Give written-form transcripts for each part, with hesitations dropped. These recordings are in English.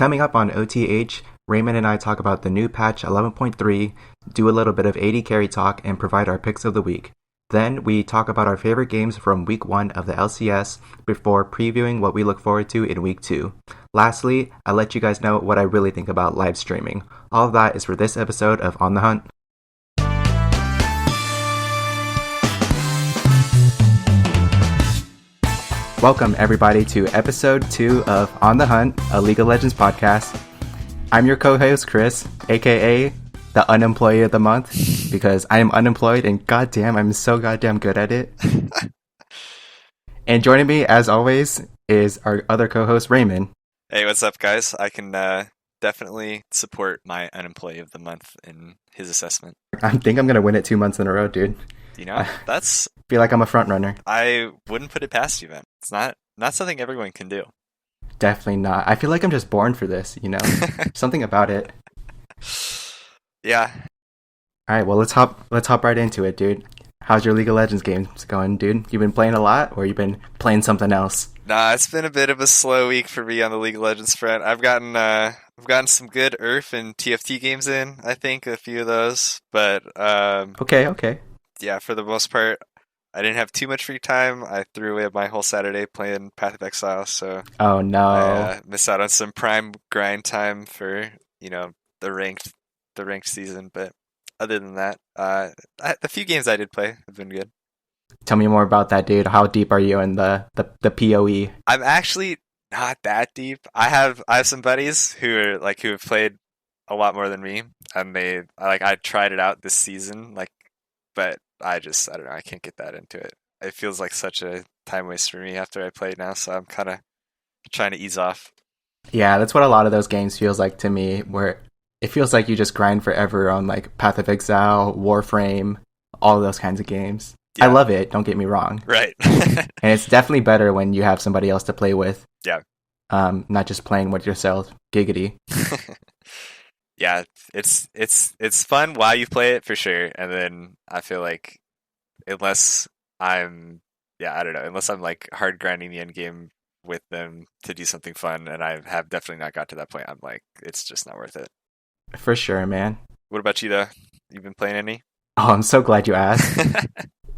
Coming up on OTH, Raymond and I talk about the new patch 11.3, do a little bit of AD carry talk, and provide our picks of the week. Then we talk about our favorite games from week 1 of the LCS before previewing what we look forward to in week 2. Lastly, I'll let you guys know what I really think about live streaming. All of that is for this episode of On the Hunt. Welcome everybody to episode 2 of On the Hunt, a League of Legends podcast. I'm your co-host Chris, aka the unemployee of the month, because I am unemployed and goddamn, I'm so goddamn good at it. And joining me, as always, is our other co-host Raymond. Hey, what's up, guys? I can definitely support my unemployee of the month in his assessment. I think I'm gonna win it 2 months in a row, dude. You know, that's... feel like I'm a front runner. I wouldn't put it past you, man. It's not something everyone can do. Definitely not. I feel like I'm just born for this, you know? Something about it. Yeah. Alright, well let's hop right into it, dude. How's your League of Legends games going, dude? You been playing a lot, or you been playing something else? Nah, it's been a bit of a slow week for me on the League of Legends front. I've gotten some good URF and TFT games in, I think, a few of those. But Okay. yeah, for the most part, I didn't have too much free time. I threw away my whole Saturday playing Path of Exile, so oh no, I missed out on some prime grind time for, you know, the ranked season. But other than that, the few games I did play have been good. Tell me more about that, dude. How deep are you in the PoE? I'm actually not that deep. I have some buddies who have played a lot more than me, and I tried it out this season, but I don't know, I can't get that into it. It feels like such a time waste for me after I play now, so I'm kind of trying to ease off. Yeah, that's what a lot of those games feels like to me, where it feels like you just grind forever on like Path of Exile, Warframe, all of those kinds of games. Yeah. I love it, don't get me wrong. Right. And it's definitely better when you have somebody else to play with. Yeah. Not just playing with yourself. Giggity. Yeah, it's fun while you play it for sure, and then I feel like unless I'm like hard grinding the end game with them to do something fun, and I have definitely not got to that point, I'm like, it's just not worth it. For sure, man. What about you though? You've been playing any? Oh, I'm so glad you asked.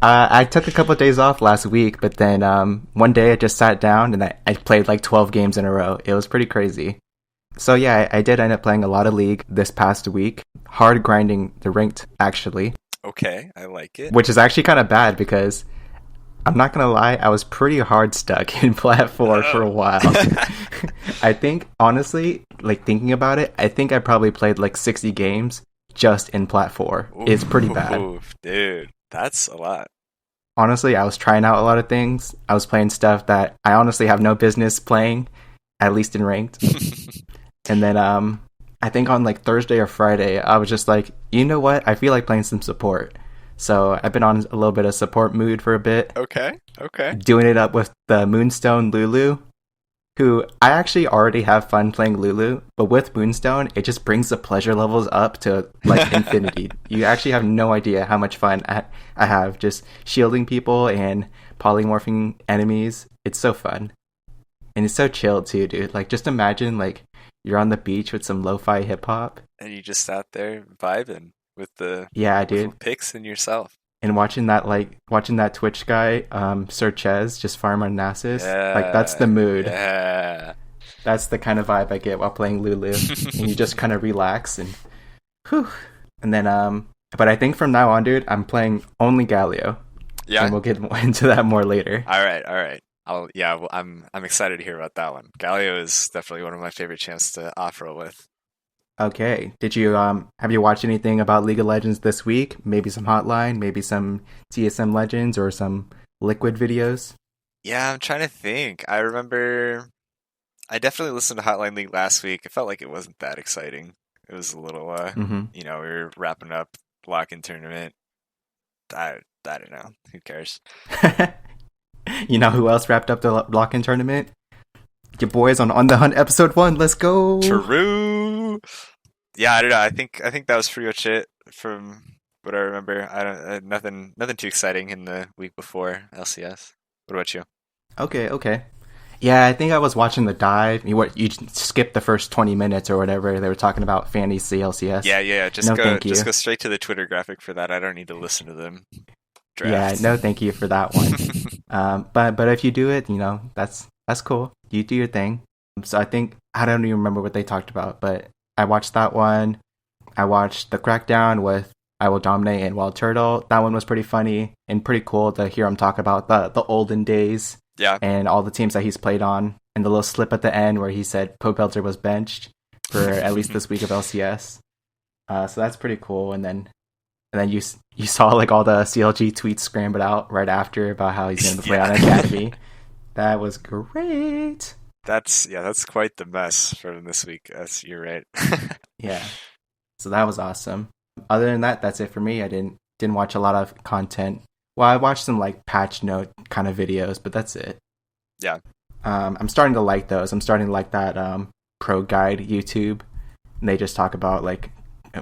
I took a couple of days off last week, but then one day I just sat down and I played like 12 games in a row. It was pretty crazy. So yeah, I did end up playing a lot of League this past week. Hard grinding the ranked, actually. Okay, I like it. Which is actually kind of bad because, I'm not going to lie, I was pretty hard stuck in Plat 4 for a while. I think, honestly, like thinking about it, I think I probably played like 60 games just in Plat 4. It's pretty bad. Dude, that's a lot. Honestly, I was trying out a lot of things. I was playing stuff that I honestly have no business playing, at least in ranked. And then I think on like Thursday or Friday, I was just like, you know what? I feel like playing some support. So I've been on a little bit of support mood for a bit. Okay. Doing it up with the Moonstone Lulu, who I actually already have fun playing Lulu, but with Moonstone, it just brings the pleasure levels up to like infinity. You actually have no idea how much fun I have just shielding people and polymorphing enemies. It's so fun. And it's so chill too, dude. Like, just imagine like you're on the beach with some lo-fi hip-hop. And you just out there vibing with the dude, pics and yourself. And watching that Twitch guy, Sir Ches, just farm on Nasus. Yeah, like, that's the mood. Yeah. That's the kind of vibe I get while playing Lulu. And you just kind of relax and whew. And then, but I think from now on, dude, I'm playing only Galio. Yeah. And we'll get into that more later. All right. I'm excited to hear about that one. Galio is definitely one of my favorite champs to off-roll with. Okay. Did you have you watched anything about League of Legends this week? Maybe some Hotline, maybe some TSM Legends, or some Liquid videos? Yeah, I'm trying to think. I remember I definitely listened to Hotline League last week. It felt like it wasn't that exciting. It was a little you know, we were wrapping up lock-in tournament. I don't know. Who cares? You know who else wrapped up the lock-in tournament? Your boys on the Hunt episode 1. Let's go. True. Yeah, I don't know. I think that was pretty much it from what I remember. I don't nothing too exciting in the week before LCS. What about you? Okay. Yeah, I think I was watching the dive. You skipped the first 20 minutes or whatever. They were talking about fantasy LCS. Yeah. Just No, go, thank just you. go straight to the Twitter graphic for that. I don't need to listen to them Yeah, draft. no, thank you for that one. But if you do it, that's cool. You do your thing. So I think I don't even remember what they talked about, but I watched that one. I watched the Crackdown with I Will Dominate and Wild Turtle. That one was pretty funny and pretty cool to hear him talk about the olden days Yeah. and all the teams that he's played on. And the little slip at the end where he said Popelter was benched for at least this week of LCS. So that's pretty cool. And then you saw like all the CLG tweets scrambled out right after about how he's going to play on Academy. That was great. That's quite the mess from this week. You're right. Yeah. So that was awesome. Other than that, that's it for me. I didn't watch a lot of content. Well, I watched some like patch note kind of videos, but that's it. Yeah. I'm starting to like those. I'm starting to like that pro guide YouTube. And they just talk about like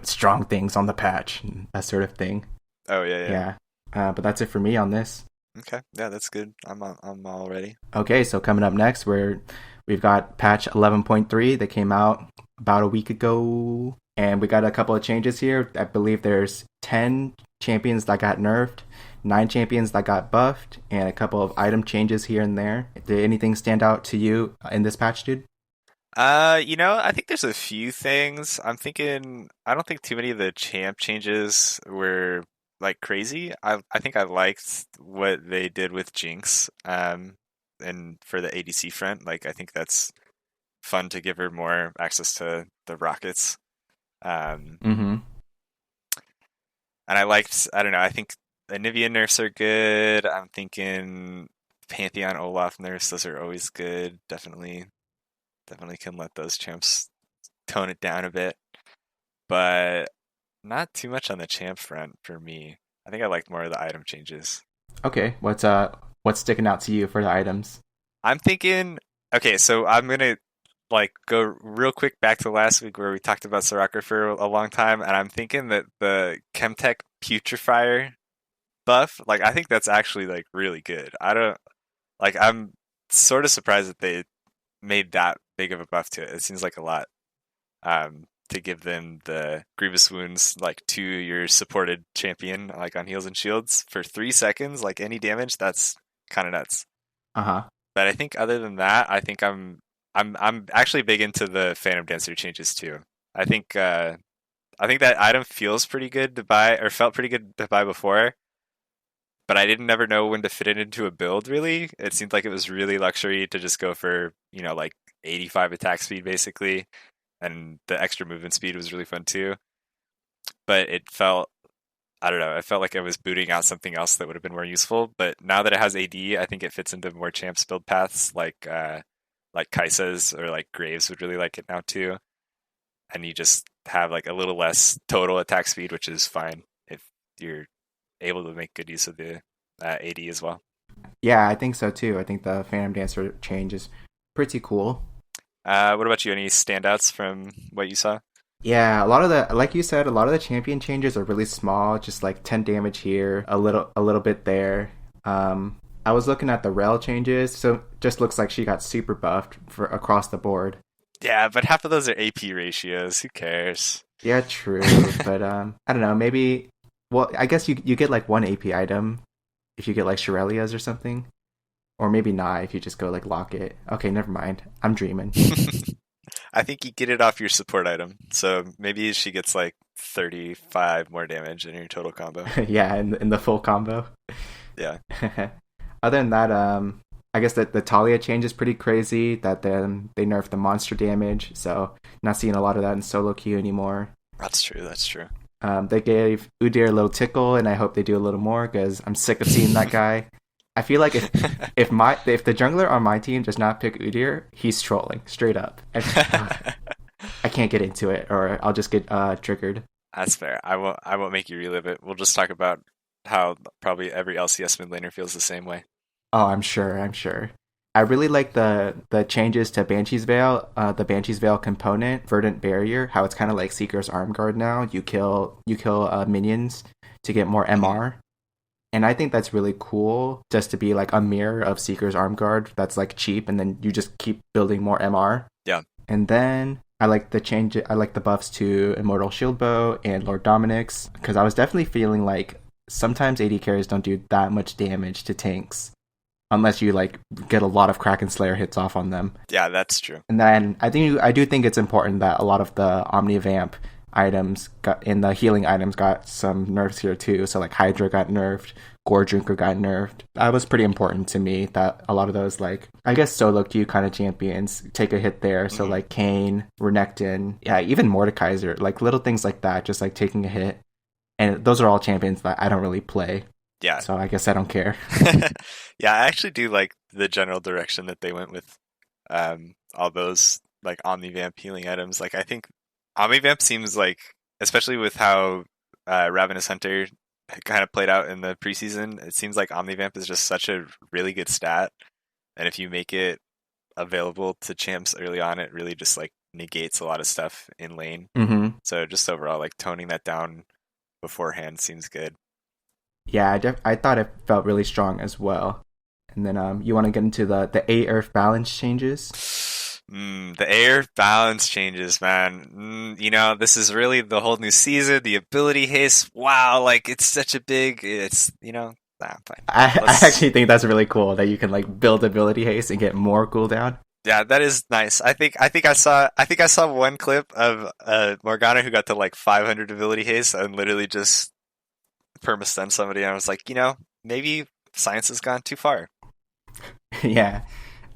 strong things on the patch and that sort of thing. Oh yeah. But that's it for me on this. Okay. Yeah, that's good. I'm all ready. Okay, so coming up next, we've got patch 11.3 that came out about a week ago, and we got a couple of changes here. I believe there's 10 champions that got nerfed, 9 champions that got buffed, and a couple of item changes here and there. Did anything stand out to you in this patch, dude? I think there's a few things. I don't think too many of the champ changes were like crazy. I think I liked what they did with Jinx, and for the ADC front, like I think that's fun to give her more access to the rockets. Um, Mm-hmm. and I don't know, I think Anivia nerfs are good. I'm thinking Pantheon Olaf nerfs, those are always good. Definitely can let those champs tone it down a bit, but not too much on the champ front for me. I think I like more of the item changes. Okay, what's sticking out to you for the items? I'm thinking, okay, so I'm gonna like go real quick back to last week where we talked about Soraka for a long time, and I'm thinking that the Chemtech Putrefier buff, like I think that's actually like really good. I'm sort of surprised that they made that big of a buff to it. It seems like a lot. To give them the Grievous Wounds like to your supported champion, like on heals and shields for 3 seconds, like any damage, that's kind of nuts. Uh-huh. But I think other than that, I think I'm actually big into the Phantom Dancer changes too. I think I think that item feels pretty good to buy, or felt pretty good to buy before, but I didn't never know when to fit it into a build really. It seemed like it was really luxury to just go for, like 85 attack speed basically, and the extra movement speed was really fun too. But I don't know, it felt like I was booting out something else that would have been more useful. But now that it has AD, I think it fits into more champs build paths, like Kai'Sa's or like Graves would really like it now too. And you just have like a little less total attack speed, which is fine if you're able to make good use of the AD as well. Yeah, I think so too. I think the Phantom Dancer change is pretty cool. What about you? Any standouts from what you saw? Yeah, like you said, a lot of the champion changes are really small, just like 10 damage here, a little bit there. I was looking at the rel changes, so it just looks like she got super buffed for across the board. Yeah, but half of those are AP ratios. Who cares? Yeah, true, but I don't know, maybe. Well, I guess you get like one AP item if you get like Shirelia's or something, or maybe not if you just go like Locket. Okay, never mind. I'm dreaming. I think you get it off your support item. So maybe she gets like 35 more damage in your total combo. Yeah, in the full combo. Yeah. Other than that, I guess that the Talia change is pretty crazy. That then they nerfed the monster damage, so not seeing a lot of that in solo queue anymore. That's true. They gave Udyr a little tickle, and I hope they do a little more because I'm sick of seeing that guy. I feel like if the jungler on my team does not pick Udyr, he's trolling straight up. I can't get into it, or I'll just get triggered. That's fair. I won't make you relive it. We'll just talk about how probably every LCS mid laner feels the same way. Oh, I'm sure. I really like the changes to Banshee's Veil, the Banshee's Veil component, Verdant Barrier, how it's kind of like Seeker's Arm Guard now. You kill minions to get more MR. And I think that's really cool just to be like a mirror of Seeker's Arm Guard that's like cheap and then you just keep building more MR. Yeah. And then I like the buffs to Immortal Shield Bow and Lord Dominic's because I was definitely feeling like sometimes AD carries don't do that much damage to tanks unless you like get a lot of Kraken Slayer hits off on them. Yeah, that's true. And then I do think it's important that a lot of the Omnivamp items in the healing items got some nerfs here too. So like Hydra got nerfed, Gore Drinker got nerfed. That was pretty important to me that a lot of those like I guess solo queue kind of champions take a hit there. So like Kayn, Renekton, yeah, even Mordekaiser, like little things like that, just like taking a hit. And those are all champions that I don't really play. Yeah. So I guess I don't care. Yeah, I actually do like the general direction that they went with all those like Omnivamp healing items. Like I think Omnivamp seems like, especially with how Ravenous Hunter kind of played out in the preseason, it seems like Omnivamp is just such a really good stat. And if you make it available to champs early on, it really just like negates a lot of stuff in lane. Mm-hmm. So just overall, like toning that down beforehand seems good. Yeah, I thought it felt really strong as well. And then you want to get into the A Earth balance changes? The air balance changes, man. You know, this is really the whole new season, the ability haste. Wow, like it's such a big, it's, you know, nah, fine. I actually think that's really cool that you can like build ability haste and get more cooldown. Yeah, that is nice. I think I saw one clip of Morgana who got to like 500 ability haste and literally just perma-stun somebody, and I was like, you know, maybe science has gone too far. Yeah.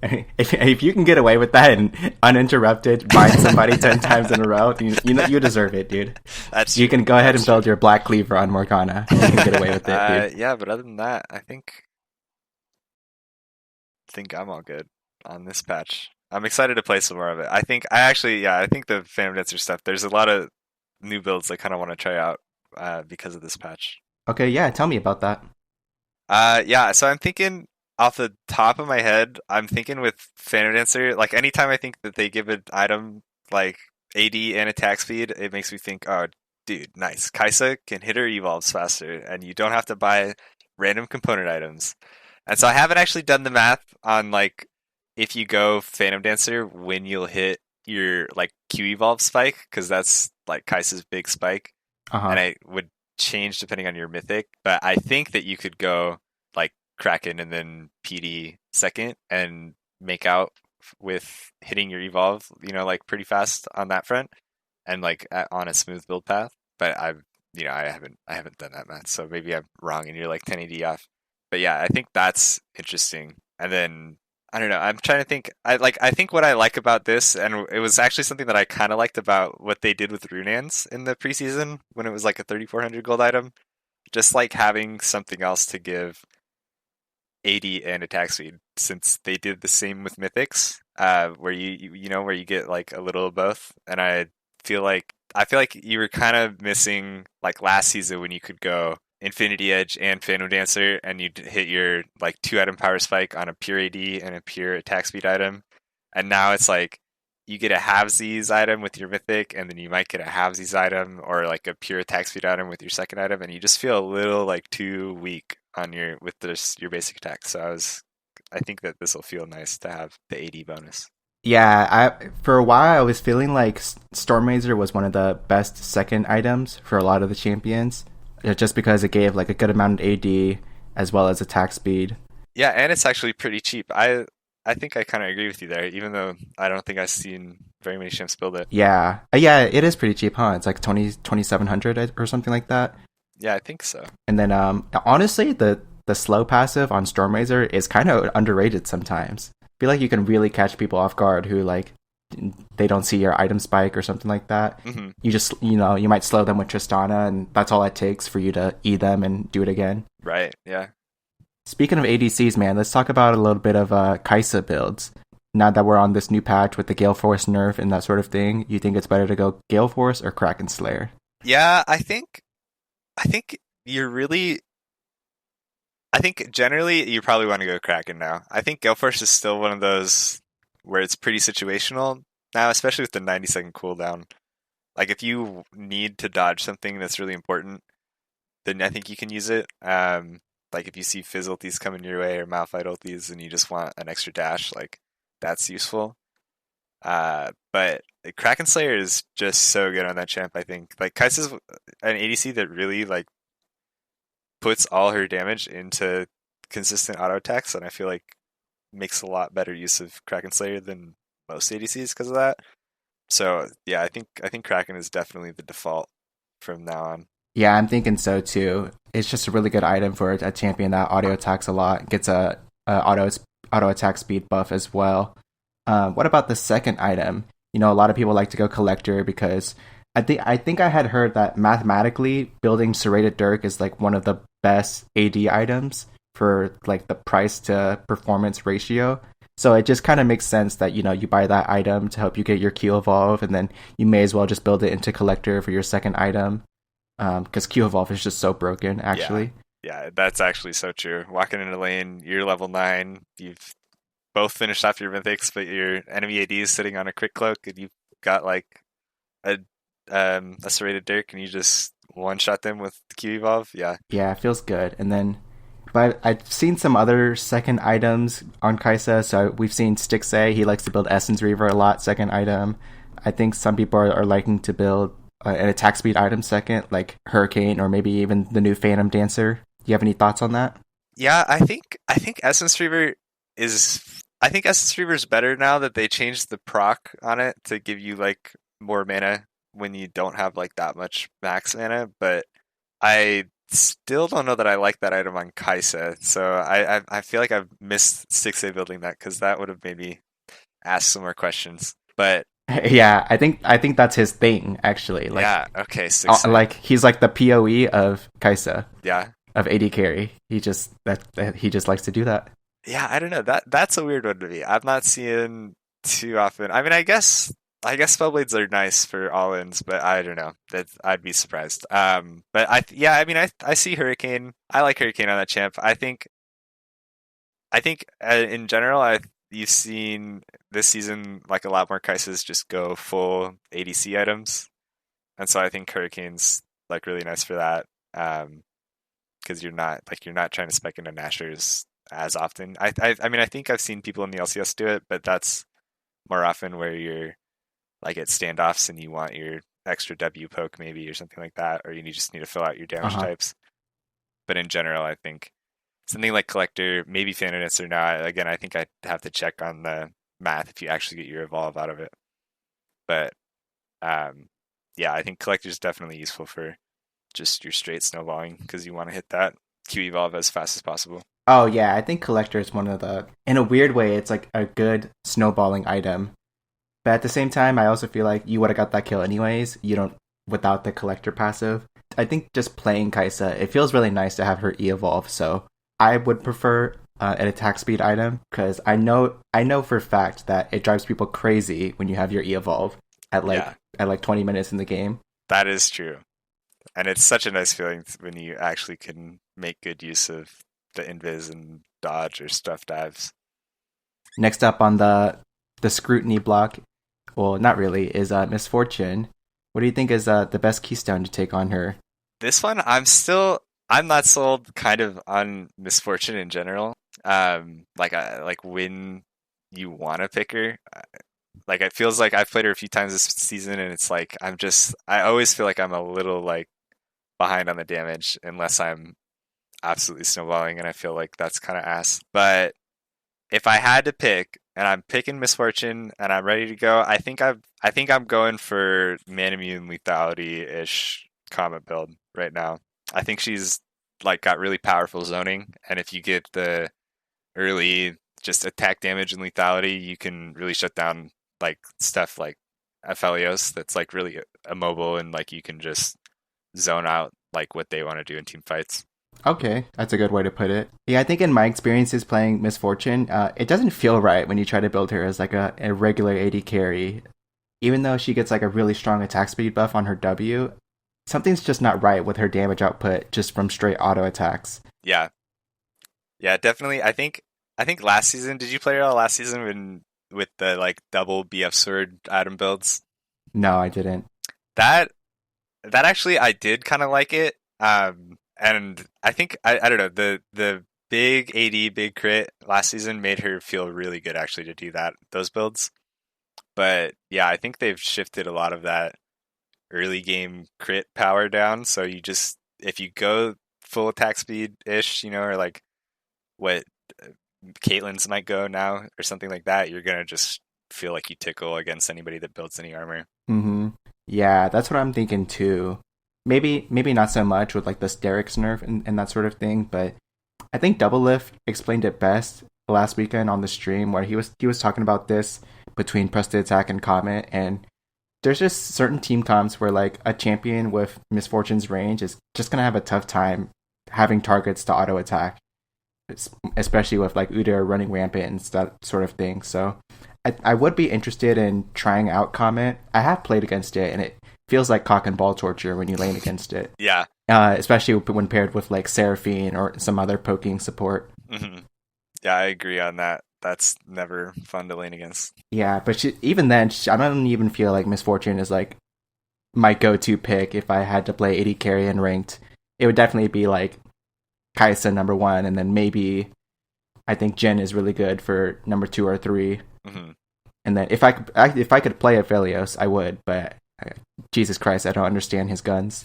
If you can get away with that and uninterrupted bind somebody 10 times in a row, you know you deserve it, dude. You can go ahead and build your Black Cleaver on Morgana. You can get away with it, dude. Yeah, but other than that, I think I'm all good on this patch. I'm excited to play some more of it. I think the Phantom Dancer stuff, there's a lot of new builds I kind of want to try out because of this patch. Okay, yeah, tell me about that. Yeah, so I'm thinking off the top of my head, I'm thinking with Phantom Dancer, like anytime I think that they give an item like AD and attack speed, it makes me think, oh, dude, nice. Kai'Sa can hit her evolves faster, and you don't have to buy random component items. And so I haven't actually done the math on like if you go Phantom Dancer when you'll hit your like Q evolve spike, because that's like Kai'Sa's big spike, and it would change depending on your mythic. But I think that you could go like Kraken and then PD second and make out with hitting your evolve, you know, like pretty fast on that front and like on a smooth build path. But I haven't done that math, so maybe I'm wrong and you're like 1080 off. But yeah, I think that's interesting. And then I don't know, I'm trying to think. I think what I like about this, and it was actually something that I kind of liked about what they did with Runans in the preseason when it was like a 3,400 gold item, just like having something else to give AD and attack speed, since they did the same with mythics, where you know where you get like a little of both. And I feel like you were kind of missing like last season when you could go Infinity Edge and Phantom Dancer and you'd hit your like 2 item power spike on a pure AD and a pure attack speed item. And now it's like you get a halvesies item with your mythic, and then you might get a halvesies item or like a pure attack speed item with your second item, and you just feel a little like too weak on your basic attack. So I think that this will feel nice to have the AD bonus. Yeah, for a while I was feeling like Stormrazor was one of the best second items for a lot of the champions, just because it gave like a good amount of AD as well as attack speed. Yeah, and it's actually pretty cheap. I think I kind of agree with you there, even though I don't think I've seen very many champs build it. Yeah, it is pretty cheap, huh? It's like 2,700 or something like that. Yeah, I think so. And then honestly, the slow passive on Stormrazor is kind of underrated sometimes. I feel like you can really catch people off guard who like they don't see your item spike or something like that. Mm-hmm. You just, you might slow them with Tristana, and that's all it takes for you to E them and do it again. Right, yeah. Speaking of ADCs, man, let's talk about a little bit of Kai'Sa builds. Now that we're on this new patch with the Galeforce nerf and that sort of thing, you think it's better to go Galeforce or Kraken Slayer? Yeah, I think generally you probably want to go Kraken now. I think Galeforce is still one of those where it's pretty situational now, especially with the 90-second cooldown. Like if you need to dodge something that's really important, then I think you can use it. like if you see Fizz ultis coming your way or Malphite ultis and you just want an extra dash, like that's useful. But Kraken Slayer is just so good on that champ, I think. Like Kai'Sa's an ADC that really like puts all her damage into consistent auto attacks, and I feel like makes a lot better use of Kraken Slayer than most ADCs because of that. So yeah, I think Kraken is definitely the default from now on. Yeah, I'm thinking so too. It's just a really good item for a champion that auto attacks a lot, gets a auto attack speed buff as well. What about the second item? You know, a lot of people like to go collector because I think I had heard that mathematically building serrated dirk is like one of the best AD items for like the price to performance ratio. So it just kind of makes sense that you buy that item to help you get your Q evolve, and then you may as well just build it into collector for your second item. Because Q evolve is just so broken, Yeah, actually. yeah, that's actually so true. Walking into lane, you're level 9, you've both finished off your mythics, but your enemy AD is sitting on a quick cloak, and you've got like a a serrated dirk, and you just one shot them with Q evolve. Yeah, Yeah, it feels good. And then, but I've seen some other second items on Kaisa. So we've seen Stixay. He likes to build Essence Reaver a lot, second item. I think some people are liking to build an attack speed item second, like Hurricane or maybe even the new Phantom Dancer. Do you have any thoughts on that? yeah. I think Essence Reaver is. I think Essence Reaver is better now that they changed the proc on it to give you like more mana when you don't have like that much max mana. But I still don't know that I like that item on Kaisa. So I feel like I've missed 6A building that because that would have made me ask some more questions. But Yeah, I think that's his thing actually. yeah, okay, 6A. Like he's like the POE of Kaisa Yeah. of AD carry. He just likes to do that. Yeah, I don't know. That's a weird one to me. I'm not seeing too often. I mean, I guess spellblades are nice for all-ins, but I don't know. That I'd be surprised. But yeah, I mean, I see Hurricane. I like Hurricane on that champ. I think in general, you've seen this season like a lot more Kaisas just go full ADC items, and so I think Hurricane's like really nice for that. Because you're not trying to spec into Nashers as often. I mean I think I've seen people in the LCS do it, but that's more often where you're like at standoffs and you want your extra W poke maybe or something like that, or you just need to fill out your Uh damage huh. types. But in general, I think something like Collector, maybe Fanonets or not. Again, I think I'd have to check on the math if you actually get your evolve out of it. But um, yeah, I think Collector is definitely useful for just your straight snowballing because you want to hit that Q evolve as fast as possible. Oh yeah, I think collector is one of the. In a weird way, it's like a good snowballing item. But at the same time, I also feel like you would have got that kill anyways. You don't without the collector passive. I think just playing Kaisa, it feels really nice to have her e-evolve. So I would prefer an attack speed item because I know for a fact that it drives people crazy when you have your e-evolve at like Yeah, 20 minutes in the game. that is true. And it's such a nice feeling when you actually can make good use of the invis and dodge or stuff dives. Next up on the scrutiny block, well, not really, is misfortune. What do you think is the best keystone to take on her? This one, I'm not sold kind of on misfortune in general. Like when you want to pick her, like it feels like I've played her a few times this season, and it's like I always feel like I'm a little like behind on the damage unless I'm absolutely snowballing, and I feel like that's kind of ass. But if I had to pick, and I'm picking Misfortune, and I'm ready to go, I think I'm going for Manimune Lethality ish Comet build right now. I think she's like got really powerful zoning, and if you get the early just attack damage and lethality, you can really shut down like stuff like Aphelios that's like really immobile, and like you can just zone out like what they want to do in team fights. Okay, that's a good way to put it. Yeah, I think in my experiences playing Misfortune, it doesn't feel right when you try to build her as like a regular AD carry. Even though she gets like a really strong attack speed buff on her W, something's just not right with her damage output just from straight auto attacks. Yeah, yeah, definitely. I think last season, did you play it all last season when with the like double BF sword item builds? No, I didn't. That that actually I did kind of like it. And I think I don't know, the big AD big crit last season made her feel really good actually to do those builds. But yeah, I think they've shifted a lot of that early game crit power down. So you just if you go full attack speed ish, or like what uh, Caitlyn's might go now or something like that, you're gonna just feel like you tickle against anybody that builds any armor. Mm-hmm. Yeah, that's what I'm thinking too. Maybe not so much with like the Sterix nerf and that sort of thing, but I think Double Lift explained it best last weekend on the stream where he was talking about this between Press to Attack and Comet, and there's just certain team comps where like a champion with Misfortune's range is just gonna have a tough time having targets to auto attack, especially with like Udyr running rampant and that sort of thing. So I would be interested in trying out Comet. I have played against it, and it feels like cock and ball torture when you lane against it. Yeah. Especially when paired with like Seraphine or some other poking support. Hmm. Yeah, I agree on that. That's never fun to lane against. Yeah, but even then, I don't even feel like Misfortune is like my go-to pick if I had to play AD carry and ranked. It would definitely be like Kaisa number one, and then maybe I think Jin is really good for number 2 or 3. Hmm. And then if I could play Aphelios, I would, but Jesus Christ, I don't understand his guns.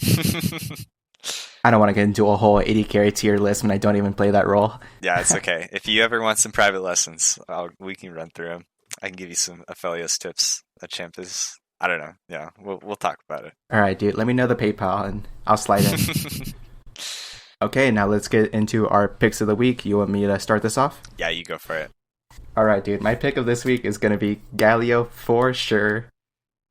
I don't want to get into a whole AD carry tier list when I don't even play that role. Yeah, it's okay. If you ever want some private lessons, we can run through them. I can give you some Aphelios tips. That champ is, I don't know. Yeah, we'll talk about it. All right, dude. Let me know the PayPal and I'll slide in. Okay, now let's get into our picks of the week. You want me to start this off? Yeah, you go for it. All right, dude. My pick of this week is going to be Galio for sure.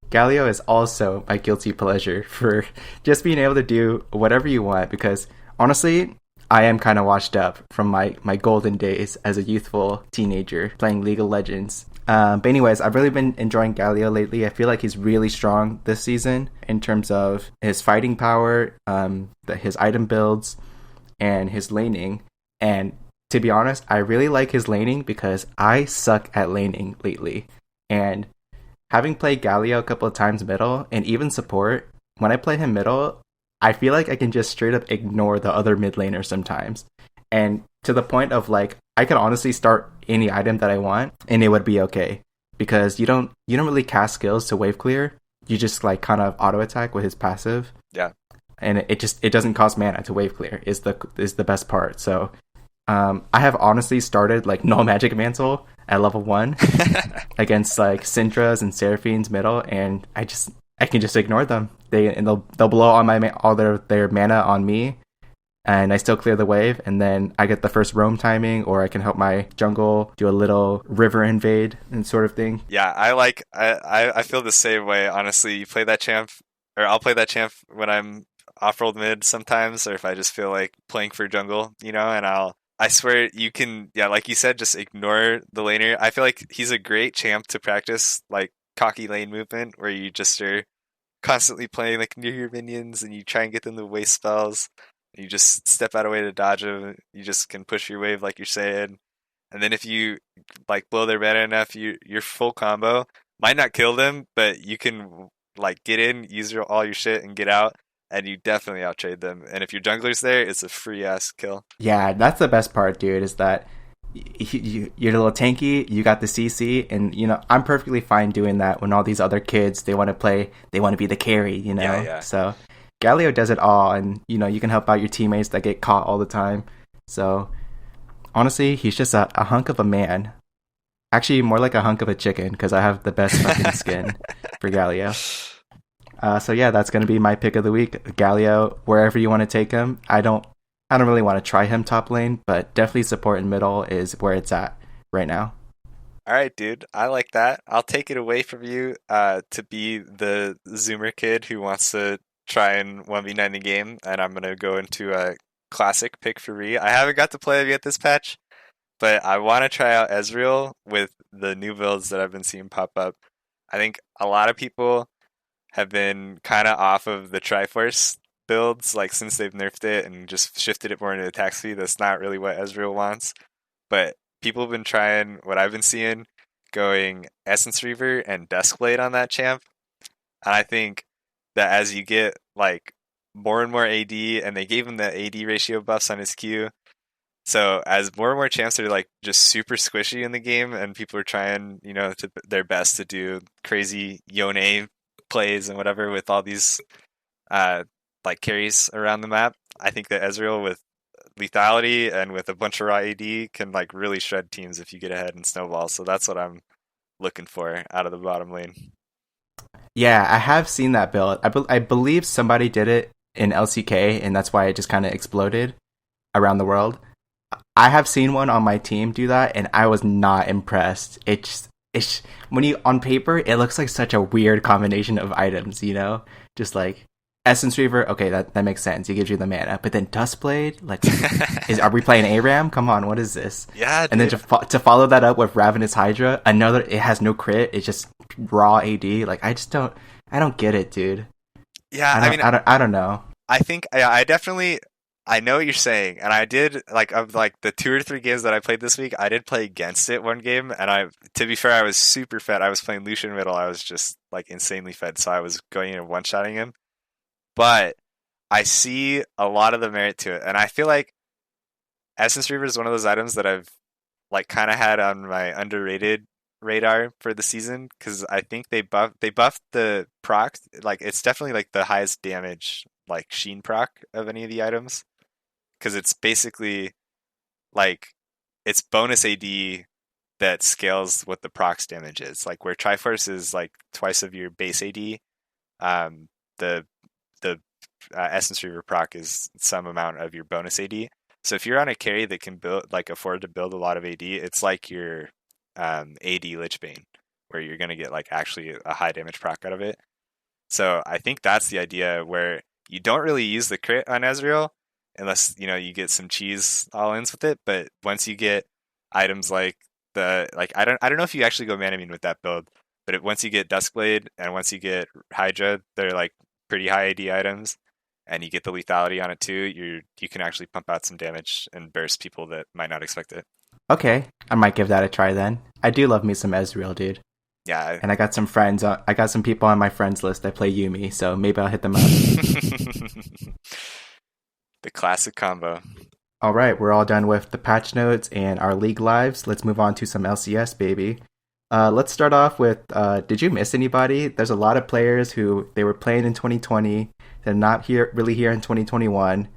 Galio is also my guilty pleasure for just being able to do whatever you want because honestly, I am kind of washed up from my golden days as a youthful teenager playing League of Legends. But anyways, I've really been enjoying Galio lately. I feel like he's really strong this season in terms of his fighting power, his item builds, and his laning. And to be honest, I really like his laning because I suck at laning lately. And having played Galio a couple of times middle and even support, when I play him middle, I feel like I can just straight up ignore the other mid laners sometimes. And to the point of like, I could honestly start any item that I want and it would be okay. Because you don't really cast skills to wave clear. You just like kind of auto attack with his passive. Yeah. And it doesn't cost mana to wave clear is the best part. So I have honestly started like no magic mantle at level 1 against like Syndras and Seraphines middle, and I can just ignore them. They'll blow all their mana on me, and I still clear the wave, and then I get the first roam timing, or I can help my jungle do a little river invade and sort of thing. Yeah, I feel the same way. Honestly, you play that champ, or I'll play that champ when I'm off-rolled mid sometimes, or if I just feel like playing for jungle, and I swear you can, yeah, like you said, just ignore the laner. I feel like he's a great champ to practice like cocky lane movement where you just are constantly playing like near your minions and you try and get them to waste spells. You just step out of way to dodge them. You just can push your wave like you're saying. And then if you like blow their mana enough, your full combo might not kill them, but you can like get in, use all your shit and get out. And you definitely outtrade them. And if your jungler's there, it's a free ass kill. Yeah, that's the best part, dude, is that you're a little tanky, you got the CC, and I'm perfectly fine doing that when all these other kids, they want to be the carry, Yeah. So Galio does it all, and you can help out your teammates that get caught all the time. So honestly, he's just a hunk of a man. Actually, more like a hunk of a chicken, because I have the best fucking skin for Galio. So yeah, that's gonna be my pick of the week. Galio, wherever you want to take him. I don't really want to try him top lane, but definitely support in middle is where it's at right now. All right, dude. I like that. I'll take it away from you to be the Zoomer kid who wants to try and 1v9 the game, and I'm gonna go into a classic pick for Ree. I haven't got to play him yet this patch, but I want to try out Ezreal with the new builds that I've been seeing pop up. I think a lot of people have been kind of off of the Triforce builds, like since they've nerfed it and just shifted it more into attack speed. That's not really what Ezreal wants. But people have been trying what I've been seeing, going Essence Reaver and Duskblade on that champ. And I think that as you get like more and more AD, and they gave him the AD ratio buffs on his Q. So as more and more champs are like just super squishy in the game, and people are trying, to their best to do crazy Yone plays and whatever with all these uh like carries around the map, I think that Ezreal with lethality and with a bunch of raw AD can like really shred teams if you get ahead and snowball. So that's what I'm looking for out of the bottom lane. Yeah, I have seen that build. I believe somebody did it in LCK, and that's why it just kind of exploded around the world. I have seen one on my team do that, and I was not impressed. It's when you on paper, it looks like such a weird combination of items. Just like Essence Reaver. Okay, that makes sense. It gives you the mana, but then Duskblade, like, are we playing ARAM? Come on, what is this? Yeah, and then to follow that up with Ravenous Hydra, another. It has no crit. It's just raw AD. Like, I don't get it, dude. Yeah, I don't know. I think I definitely I know what you're saying, and I did like of like the 2 or 3 games that I played this week. I did play against it one game, and to be fair, I was super fed. I was playing Lucian middle. I was just like insanely fed, so I was going in and one shotting him. But I see a lot of the merit to it, and I feel like Essence Reaver is one of those items that I've like kind of had on my underrated radar for the season because I think they buffed the proc. Like it's definitely like the highest damage like Sheen proc of any of the items because it's basically like it's bonus AD that scales what the proc's damage is. Like where Triforce is like twice of your base AD, the Essence Reaver proc is some amount of your bonus AD. So if you're on a carry that can afford to build a lot of AD, it's like your AD Lichbane, where you're gonna get like actually a high damage proc out of it. So I think that's the idea where you don't really use the crit on Ezreal unless you get some cheese all-ins with it. But once you get items like I don't know if you actually go Manamine with that build, but once you get Duskblade and once you get Hydra, they're like pretty high AD items, and you get the lethality on it too. You can actually pump out some damage and burst people that might not expect it. Okay, I might give that a try then. I do love me some Ezreal, dude. Yeah. And I got some friends. I got some people on my friends list that play Yuumi, so maybe I'll hit them up. The classic combo. All right, we're all done with the patch notes and our league lives. Let's move on to some LCS, baby. Let's start off with, did you miss anybody? There's a lot of players who they were playing in 2020. They're not really here in 2021.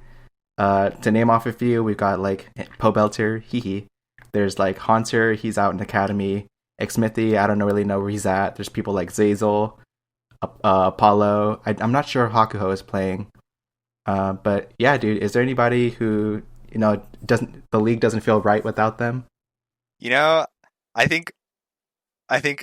To name off a few, we've got like Pobelter, hee. There's like Haunter, he's out in Academy. Xmithy, I don't really know where he's at. There's people like Zazel, Apollo. I'm not sure if Hakuho is playing. But yeah, dude, is there anybody who, the league doesn't feel right without them? I think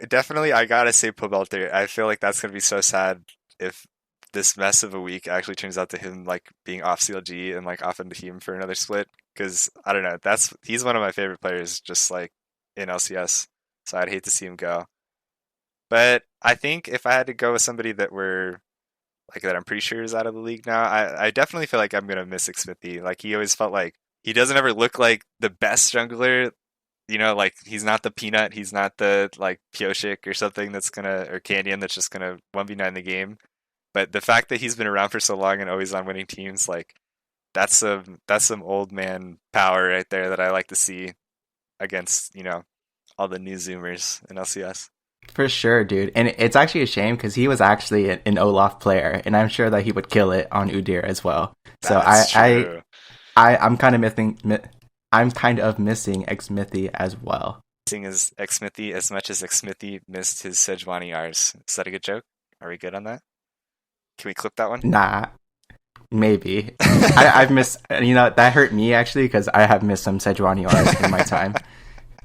definitely I gotta say Pobelter. I feel like that's gonna be so sad if this mess of a week actually turns out to him like being off CLG and like off into team for another split. Because I don't know, he's one of my favorite players, just like in LCS. So I'd hate to see him go. But I think if I had to go with somebody that I'm pretty sure is out of the league now, I definitely feel like I'm gonna miss Xmithy. Like he always felt like he doesn't ever look like the best jungler. Like he's not the Peanut, he's not the like Pioshik or something or Canyon that's just gonna 1v9 the game. But the fact that he's been around for so long and always on winning teams, like that's some old man power right there that I like to see against, all the new Zoomers in LCS. For sure, dude. And it's actually a shame because he was actually an Olaf player, and I'm sure that he would kill it on Udyr as well. So I'm kind of missing. I'm kind of missing Xmithy as well. Missing his Xmithy as much as Xmithy missed his Sejuani R's. Is that a good joke? Are we good on that? Can we clip that one? Nah, maybe. I've missed. That hurt me actually because I have missed some Sejuani R's in my time.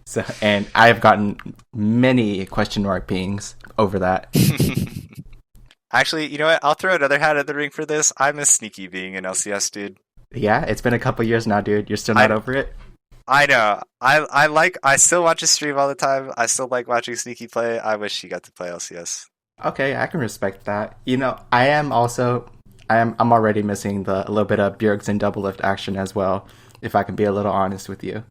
So, and I've gotten many question mark pings over that. Actually, you know what? I'll throw another hat at the ring for this. I miss Sneaky being an LCS dude. Yeah, it's been a couple years now, dude. You're still not over it? I know. I still watch his stream all the time. I still like watching Sneaky play. I wish he got to play LCS. Okay, I can respect that. I'm already missing a little bit of Bjergsen double lift action as well, if I can be a little honest with you.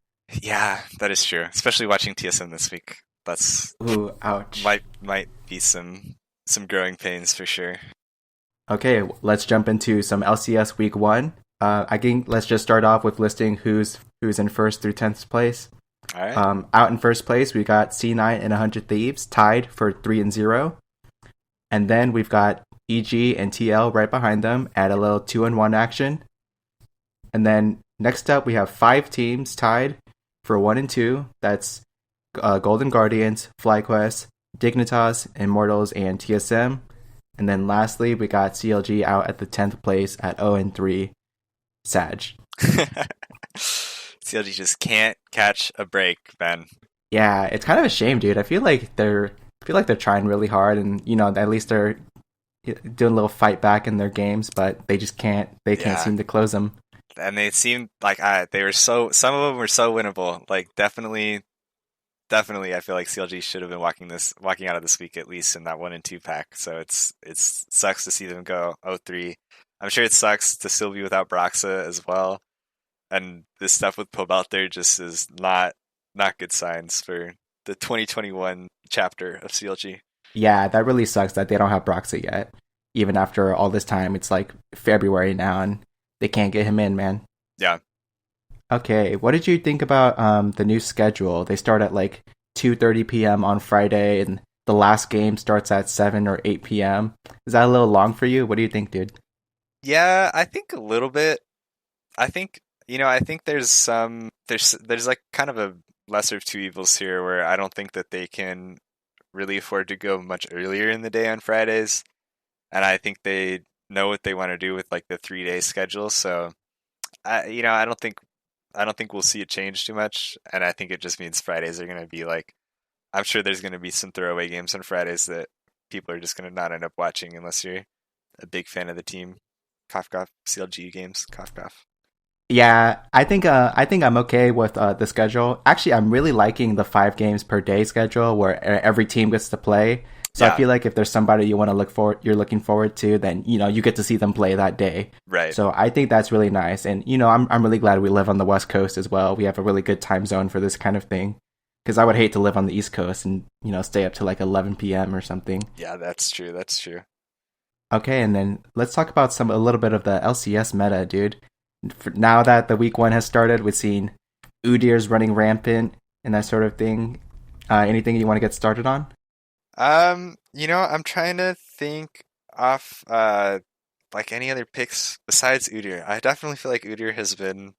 Yeah, that is true. Especially watching TSM this week. That's ooh, ouch. Might be some growing pains for sure. Okay, let's jump into some LCS Week One. I think let's just start off with listing who's in first through 10th place. All right. Out in first place, we got C9 and 100 Thieves tied for 3-0, and then we've got EG and TL right behind them at a little 2-1 action. And then next up, we have 5 teams tied for 1-2. That's Golden Guardians, FlyQuest, Dignitas, Immortals, and TSM. And then lastly, we got CLG out at the 10th place at 0-3, Sag. CLG just can't catch a break, man. Yeah, it's kind of a shame, dude. I feel like they're trying really hard, and at least they're doing a little fight back in their games, but they just can't. They can't Yeah. seem to close them. And they seemed like they were some of them were so winnable. Like definitely, I feel like CLG should have been walking out of this week at least in that 1 and 2 pack. So it's sucks to see them go 0-3. I'm sure it sucks to still be without Broxa as well. And this stuff with Pobelter just is not good signs for the 2021 chapter of CLG. Yeah, that really sucks that they don't have Broxa yet. Even after all this time, it's like February now, and they can't get him in, man. Yeah. Okay, what did you think about the new schedule? They start at like 2:30 p.m. on Friday, and the last game starts at 7 or 8 p.m. Is that a little long for you? What do you think, dude? Yeah, I think a little bit. I think I think there's like kind of a lesser of two evils here where I don't think that they can really afford to go much earlier in the day on Fridays, and I think they know what they want to do with like the 3 day schedule. So I don't think we'll see it change too much, and I think it just means Fridays are going to be like I'm sure there's going to be some throwaway games on Fridays that people are just going to not end up watching unless you're a big fan of the team. Cough cough CLG games. Cough cough. Yeah, I think I'm okay with the schedule. Actually, I'm really liking the 5 games per day schedule where every team gets to play. So I Yeah, feel like if there's somebody you're looking forward to, then you get to see them play that day. right. So I think that's really nice, and I'm really glad we live on the West Coast as well. We have a really good time zone for this kind of thing. Because I would hate to live on the East Coast and stay up to like 11 p.m. or something. Yeah, that's true. That's true. Okay, and then let's talk about a little bit of the LCS meta, dude. Now that the week 1 has started, we've seen Udir's running rampant and that sort of thing. Anything you want to get started on? I'm trying to think off like any other picks besides Udyr. I definitely feel like Udyr has been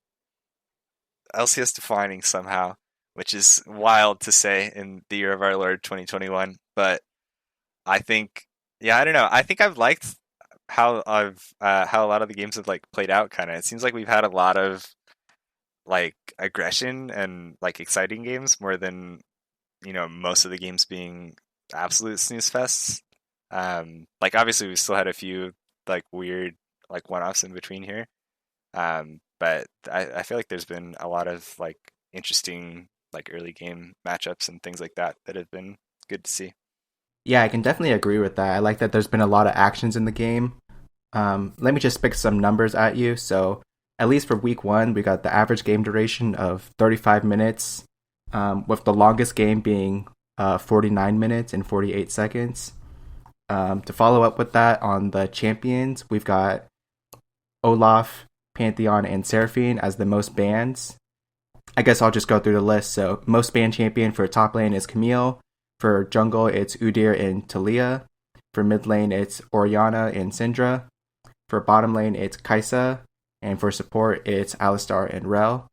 LCS defining somehow, which is wild to say in the year of our Lord 2021. But I think, yeah, I don't know. I think I've liked how a lot of the games have like played out. Kind of, it seems like we've had a lot of like aggression and like exciting games more than most of the games being absolute snooze fests. Like obviously we still had a few like weird like one-offs in between here. But I feel like there's been a lot of like interesting like early game matchups and things like that that have been good to see. Yeah, I can definitely agree with that. I like that there's been a lot of actions in the game. Let me just pick some numbers at you. So, at least for week 1, we got the average game duration of 35 minutes, with the longest game being 49 minutes and 48 seconds. To follow up with that on the champions, we've got Olaf, Pantheon, and Seraphine as the most bans. I guess I'll just go through the list. So, most ban champion for top lane is Camille. For jungle, it's Udyr and Talia. For mid lane, it's Orianna and Syndra. For bottom lane, it's Kaisa. And for support, it's Alistar and Rel.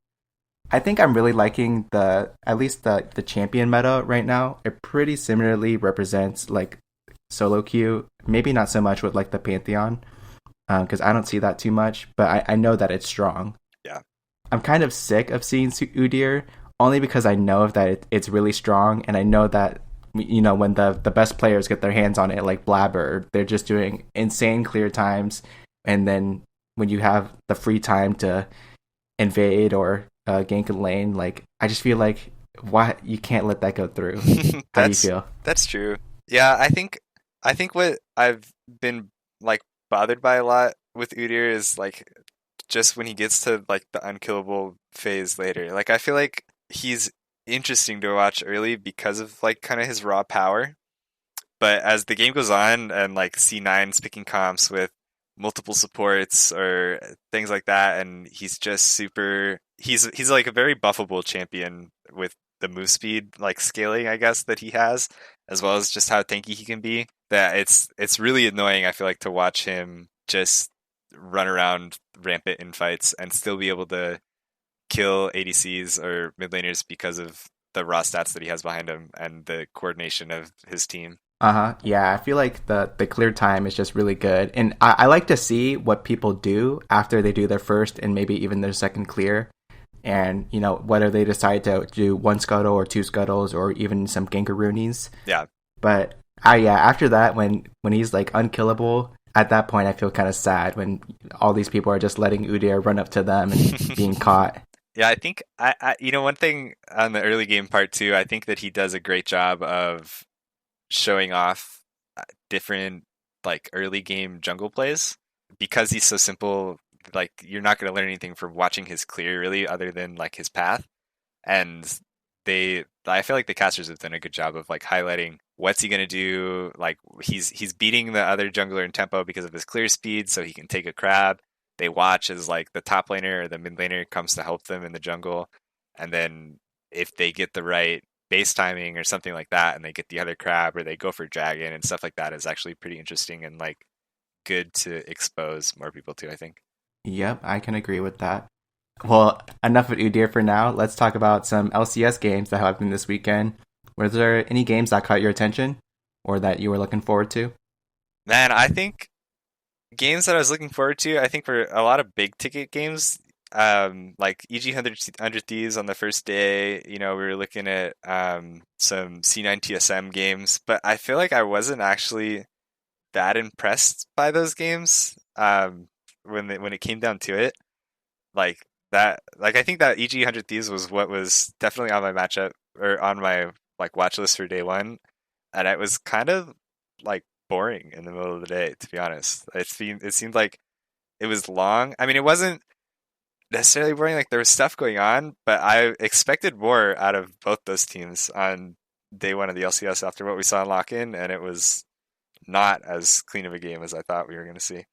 I think I'm really liking at least the champion meta right now. It pretty similarly represents like solo queue. Maybe not so much with like the Pantheon, because I don't see that too much, but I know that it's strong. Yeah. I'm kind of sick of seeing Udyr only because I know that it's really strong, and I know that when the best players get their hands on it, like Blabber, they're just doing insane clear times, and then when you have the free time to invade or gank a lane, like I just feel like why you can't let that go through. How do you That's feel? that's true. Yeah, I think what I've been like bothered by a lot with Udyr is like just when he gets to like the unkillable phase later. Like I feel like he's interesting to watch early because of like kind of his raw power. But as the game goes on and like C9's picking comps with multiple supports or things like that, and he's just super. He's like a very buffable champion with the move speed like scaling, I guess, that he has, as well as just how tanky he can be. That it's really annoying. I feel like to watch him just run around rampant in fights and still be able to kill ADCs or mid laners because of the raw stats that he has behind him and the coordination of his team. Uh-huh. Yeah, I feel like the clear time is just really good. And I like to see what people do after they do their first and maybe even their second clear. And, whether they decide to do one scuttle or two scuttles or even some gankaroonies. Yeah. But yeah, after that when he's like unkillable, at that point I feel kind of sad when all these people are just letting Udyr run up to them and being caught. Yeah, I think one thing on the early game part too, I think that he does a great job of showing off different like early game jungle plays because he's so simple. Like you're not going to learn anything from watching his clear really, other than like his path. And I feel like the casters have done a good job of like highlighting what's he going to do. Like he's beating the other jungler in tempo because of his clear speed, so he can take a crab. They watch as like the top laner or the mid laner comes to help them in the jungle, and then if they get the right base timing or something like that, and they get the other crab or they go for dragon and stuff like that, is actually pretty interesting and like good to expose more people to, I think. Yep, I can agree with that. Well, enough of Udyr for now. Let's talk about some LCS games that happened this weekend. Were there any games that caught your attention or that you were looking forward to? Man, I think games that I was looking forward to, I think were a lot of big ticket games. Like EG 100 Thieves on the first day, we were looking at some C9 TSM games, but I feel like I wasn't actually that impressed by those games when it came down to it. Like I think that EG 100 Thieves was what was definitely on my matchup or on my like watch list for day one, and it was kind of like boring in the middle of the day, to be honest. It seemed like it was long. I mean, it wasn't necessarily boring. Like there was stuff going on, but I expected more out of both those teams on day one of the LCS after what we saw in lock in, and it was not as clean of a game as I thought we were going to see.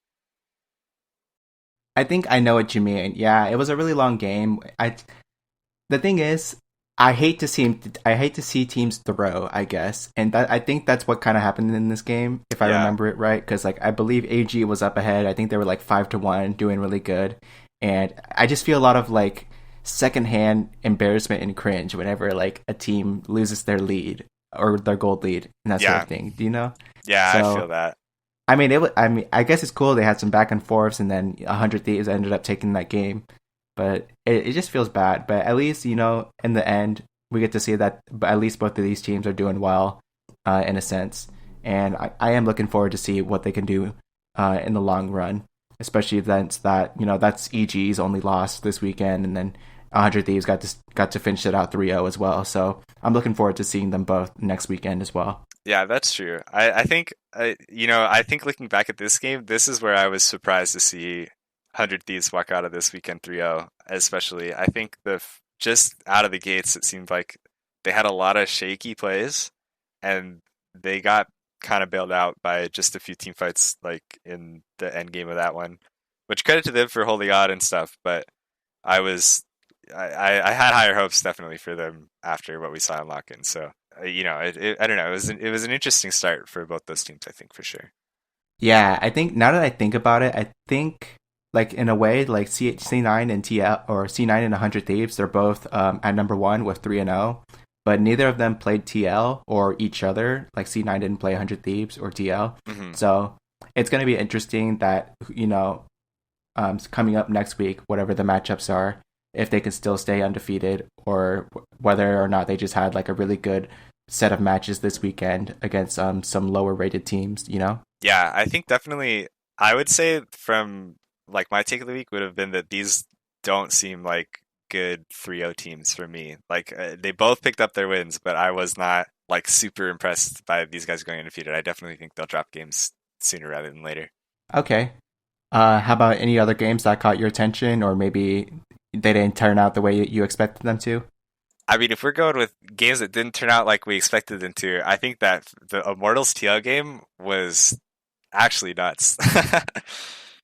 I think I know what you mean. Yeah, it was a really long game. The thing is, I hate to see teams throw, I guess. And I think that's what kind of happened in this game, if I Yeah, remember it right, cuz like I believe AG was up ahead. I think they were like 5-1 doing really good. And I just feel a lot of like secondhand embarrassment and cringe whenever like a team loses their lead or their gold lead and that sort yeah, of thing. Do you know? yeah. I feel So that. I mean, I guess it's cool. They had some back and forths, and then 100 Thieves ended up taking that game. But it just feels bad. But at least in the end, we get to see that. But at least both of these teams are doing well, in a sense. And I am looking forward to see what they can do, in the long run. Especially since that's EG's only loss this weekend, and then 100 Thieves got to finish it out 3-0 as well. So I'm looking forward to seeing them both next weekend as well. Yeah, that's true. I think I think looking back at this game, this is where I was surprised to see 100 Thieves walk out of this weekend 3-0, especially. I think just out of the gates, it seemed like they had a lot of shaky plays, and they got kind of bailed out by just a few team fights, like in the end game of that one. Which credit to them for holding on and stuff, but I was I had higher hopes definitely for them after what we saw in lock-in. So I don't know. It was an interesting start for both those teams, I think, for sure. Yeah, I think now that I think about it, I think like in a way, like C9 and TL or C9 and 100 Thieves, they're both at number one with 3-0, but neither of them played TL or each other. Like C9 didn't play 100 Thieves or TL, Hmm. so it's going to be interesting that coming up next week, whatever the matchups are, if they can still stay undefeated or whether or not they just had like a really good set of matches this weekend against some lower rated teams. Yeah, I think definitely. I would say from like my take of the week would have been that these don't seem like good 3-0 teams for me. Like they both picked up their wins, but I was not like super impressed by these guys going undefeated. I definitely think they'll drop games sooner rather than later. Okay. How about any other games that caught your attention, or maybe they didn't turn out the way you expected them to? I mean, if we're going with games that didn't turn out like we expected them to, I think that the Immortals TL game was actually nuts.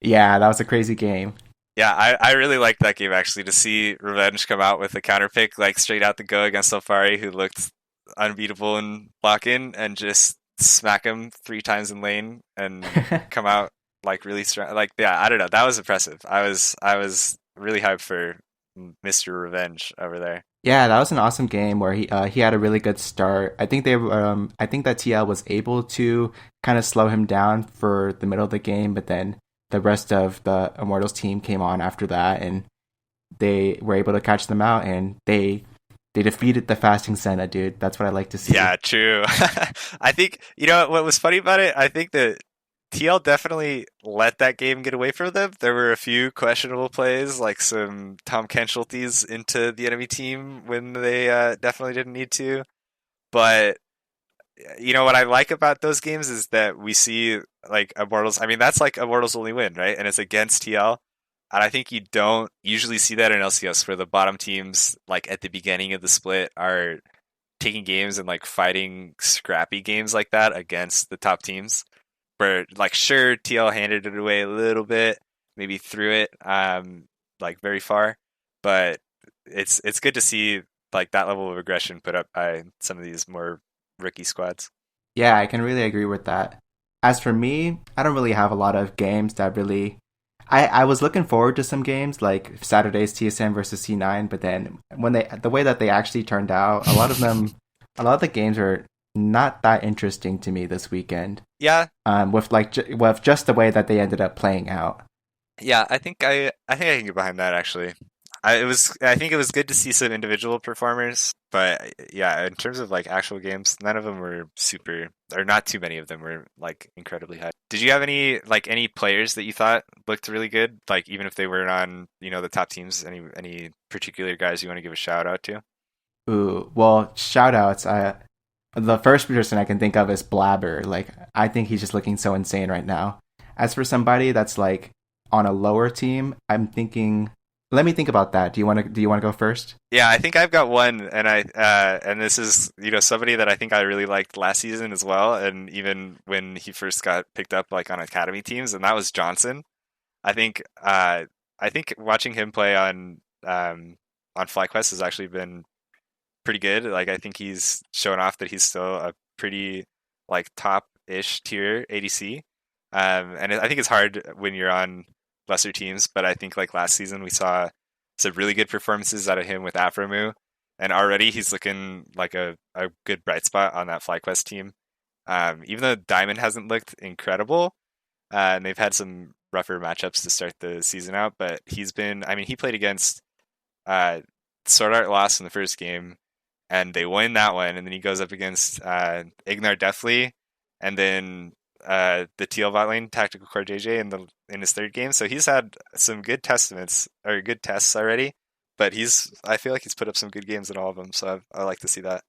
Yeah, that was a crazy game. Yeah, I really liked that game actually. To see Revenge come out with a counter pick like straight out the go against Safari, who looked unbeatable in lock in, and just smack him 3 times in lane and come out like really strong. Like yeah, I don't know, that was impressive. I was really hyped for Mr. Revenge over there. Yeah, that was an awesome game where he had a really good start. I think that TL was able to kind of slow him down for the middle of the game, but then the rest of the Immortals team came on after that, and they were able to catch them out, and they defeated the Fasting Senna, dude. That's what I like to see. Yeah, true. I think you know what was funny about it. I think that TL definitely let that game get away from them. There were a few questionable plays, like some Tom Kenshulties into the enemy team when they definitely didn't need to. But you know what I like about those games is that we see like Immortals. I mean, that's like Immortals only win, right? And it's against TL. And I think you don't usually see that in LCS, where the bottom teams, like at the beginning of the split, are taking games and like fighting scrappy games like that against the top teams. Where like sure TL handed it away a little bit, maybe threw it like very far, but it's good to see like that level of aggression put up by some of these more rookie squads. Yeah, I can really agree with that. As for me, I don't really have a lot of games that really. I was looking forward to some games like Saturday's TSM versus C9, but then the way that they actually turned out, a lot of the games are not that interesting to me this weekend. Yeah, With just the way that they ended up playing out. yeah, I think I can get behind that actually. I think it was good to see some individual performers, but yeah, in terms of like actual games, none of them were super, or not too many of them were like incredibly high. Did you have any players that you thought looked really good, like even if they weren't on the top teams? Any particular guys you want to give a shout out to? Ooh, well, shout outs. The first person I can think of is Blabber. Like, I think he's just looking so insane right now. As for somebody that's like on a lower team, I'm thinking. Let me think about that. Do you want to go first? Yeah, I think I've got one, and and this is somebody that I think I really liked last season as well, and even when he first got picked up like on academy teams, and that was Johnson. I think I think watching him play on FlyQuest has actually been pretty good. Like I think he's shown off that he's still a pretty like top-ish tier ADC. And I think it's hard when you're on lesser teams, but I think like last season we saw some really good performances out of him with Afromu, and already he's looking like a good bright spot on that FlyQuest team. Even though Diamond hasn't looked incredible, and they've had some rougher matchups to start the season out, but I mean, he played against Sword Art lost in the first game, and they win that one, and then he goes up against Ignar Deathly, and then the TL bot lane Tactical Core JJ in his third game. So he's had some good good tests already, but I feel like he's put up some good games in all of them. So I like to see that.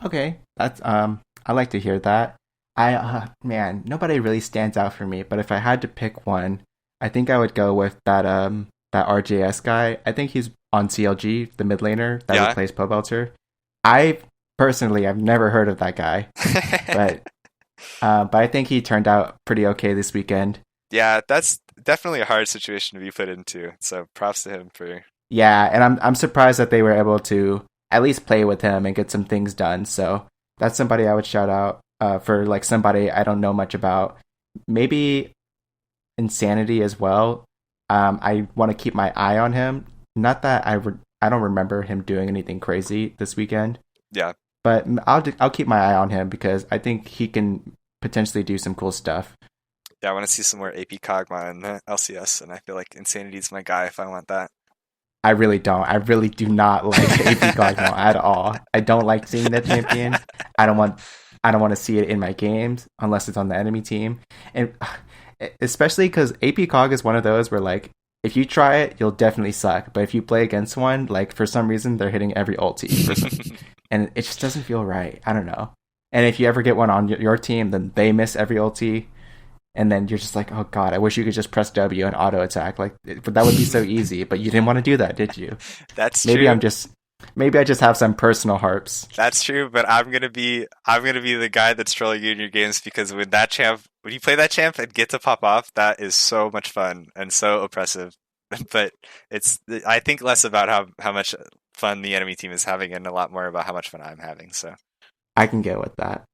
Okay, that's I like to hear that. Man, nobody really stands out for me, but if I had to pick one, I think I would go with that RJS guy. I think he's on CLG, the mid laner that replaced Pobelter. I personally I've never heard of that guy, but I think he turned out pretty okay this weekend. Yeah, that's definitely a hard situation to be put into. So props to him for. Yeah, and I'm surprised that they were able to at least play with him and get some things done. So that's somebody I would shout out for like somebody I don't know much about. Maybe Insanity as well. I want to keep my eye on him. Not that I don't remember him doing anything crazy this weekend. Yeah. But I'll keep my eye on him because I think he can potentially do some cool stuff. Yeah, I want to see some more AP Kog'Maw in the LCS, and I feel like Insanity's my guy if I want that. I really don't. I really do not like AP Kog'Maw at all. I don't like seeing that champion. I don't want to see it in my games unless it's on the enemy team, and especially because AP Cog is one of those where like if you try it, you'll definitely suck. But if you play against one, like for some reason they're hitting every ulti. And it just doesn't feel right. I don't know. And if you ever get one on your team, then they miss every ulti. And then you're just like, oh god, I wish you could just press W and auto attack. Like, but that would be so easy. But you didn't want to do that, did you? That's maybe true. Maybe I just have some personal harps. That's true, but I'm gonna be the guy that's trolling you in your games because when you play that champ and get to pop off, that is so much fun and so oppressive. But it's I think less about how much fun the enemy team is having and a lot more about how much fun I'm having. So I can get with that.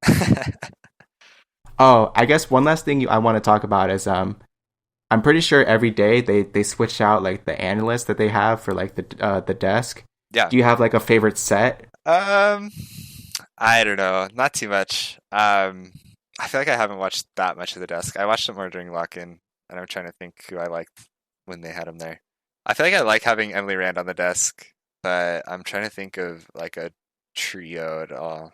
Oh, I guess one last thing I want to talk about is I'm pretty sure every day they switch out like the analyst that they have for like the desk. yeah. Do you have like a favorite set? Um, I don't know, not too much. I feel like I haven't watched that much of the desk. I watched it more during lock-in, and I'm trying to think who I liked when they had him there. I feel like I like having Emily Rand on the desk, but I'm trying to think of like a trio at all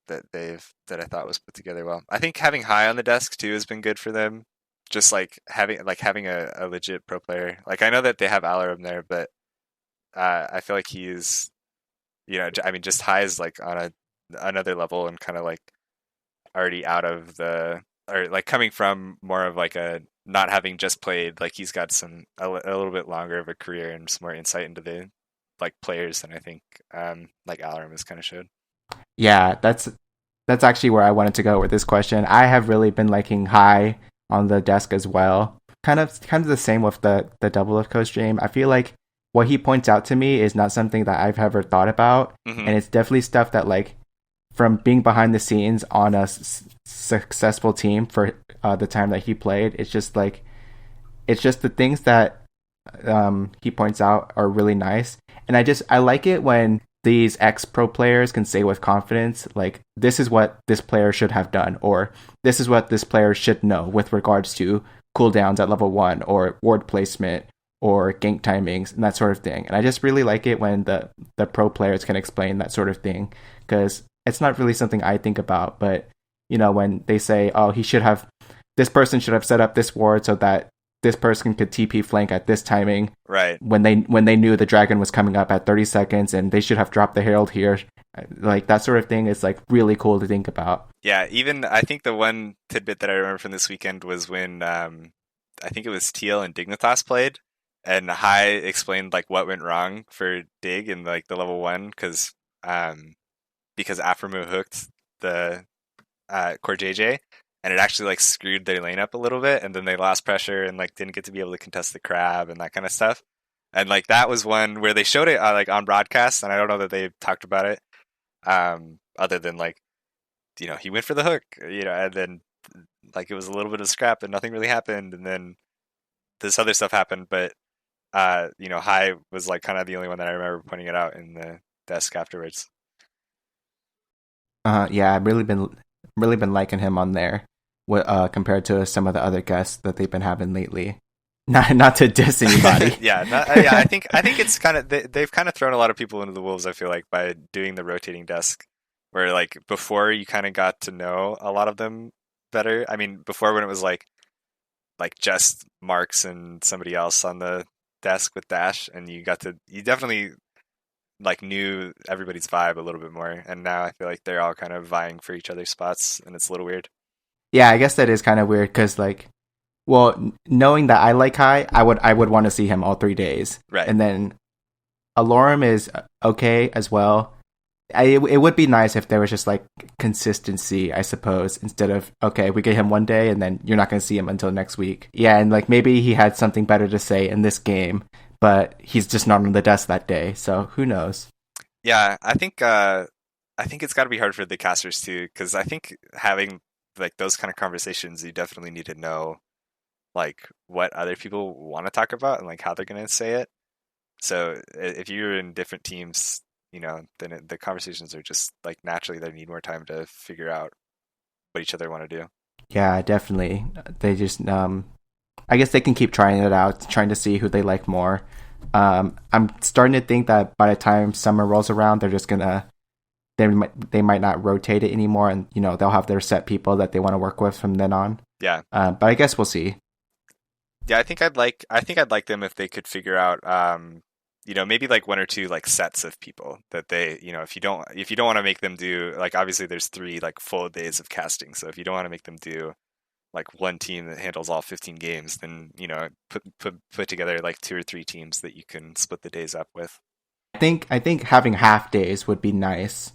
that I thought was put together well. I think having High on the desk too has been good for them. Just like having a legit pro player. Like I know that they have Alarum there, but I feel like he's I mean just High is like on another level and kind of like already out of the or like coming from more of like a not having just played like he's got a little bit longer of a career and some more insight into the like players than I think like Alarum has kind of showed. Yeah, that's actually where I wanted to go with this question. I have really been liking High on the desk as well. Kind of the same with the double of co-stream. I feel like what he points out to me is not something that I've ever thought about, Hmm. and it's definitely stuff that like from being behind the scenes on a successful team for the time that he played. It's just the things that he points out are really nice, and I like it when these ex pro players can say with confidence, like, this is what this player should have done, or this is what this player should know with regards to cooldowns at level 1, or ward placement, or gank timings, and that sort of thing. And I just really like it when the pro players can explain that sort of thing, because it's not really something I think about, but when they say, oh, this person should have set up this ward so that this person could TP flank at this timing Right. when they knew the dragon was coming up at 30 seconds and they should have dropped the herald here. Like that sort of thing is like really cool to think about. Yeah, even I think the one tidbit that I remember from this weekend was when I think it was Teal and Dignitas played, and High explained like what went wrong for Dig in like the level 1 because Aphromu hooked the Core JJ, and it actually like screwed their lane up a little bit, and then they lost pressure and like didn't get to be able to contest the crab and that kind of stuff. And like that was one where they showed it like on broadcast, and I don't know that they talked about it, other than like he went for the hook, and then like it was a little bit of scrap and nothing really happened, and then this other stuff happened, but High was like kind of the only one that I remember pointing it out in the desk afterwards. Yeah, I've really been liking him on there, compared to some of the other guests that they've been having lately. Not to diss anybody. Yeah, yeah. I think it's kind of they've kind of thrown a lot of people into the wolves. I feel like by doing the rotating desk, where like before you kind of got to know a lot of them better. I mean, before when it was like just Marks and somebody else on the desk with Dash, and you definitely like knew everybody's vibe a little bit more. And now I feel like they're all kind of vying for each other's spots, and it's a little weird. Yeah, I guess that is kind of weird because like, well, knowing that I like High, I would want to see him all 3 days, Right. and then Alorum is okay as well. It would be nice if there was just like consistency, I suppose, instead of, okay, we get him one day and then you're not going to see him until next week. Yeah, and like maybe he had something better to say in this game, but he's just not on the desk that day. So who knows? Yeah, I think it's got to be hard for the casters too, because I think having like those kind of conversations, you definitely need to know like what other people want to talk about and like how they're going to say it. So if you're in different teams, then the conversations are just like naturally they need more time to figure out what each other want to do. Yeah, definitely. They just I guess they can keep trying it out, trying to see who they like more. I'm starting to think that by the time summer rolls around, they might not rotate it anymore, and they'll have their set people that they want to work with from then on. Yeah. But I guess we'll see. Yeah, I think I'd like them if they could figure out maybe like one or two like sets of people that they, if you don't want to make them do like obviously there's 3 like full days of casting. So if you don't want to make them do like one team that handles all 15 games, then put together like 2 or 3 teams that you can split the days up with. I think having half days would be nice.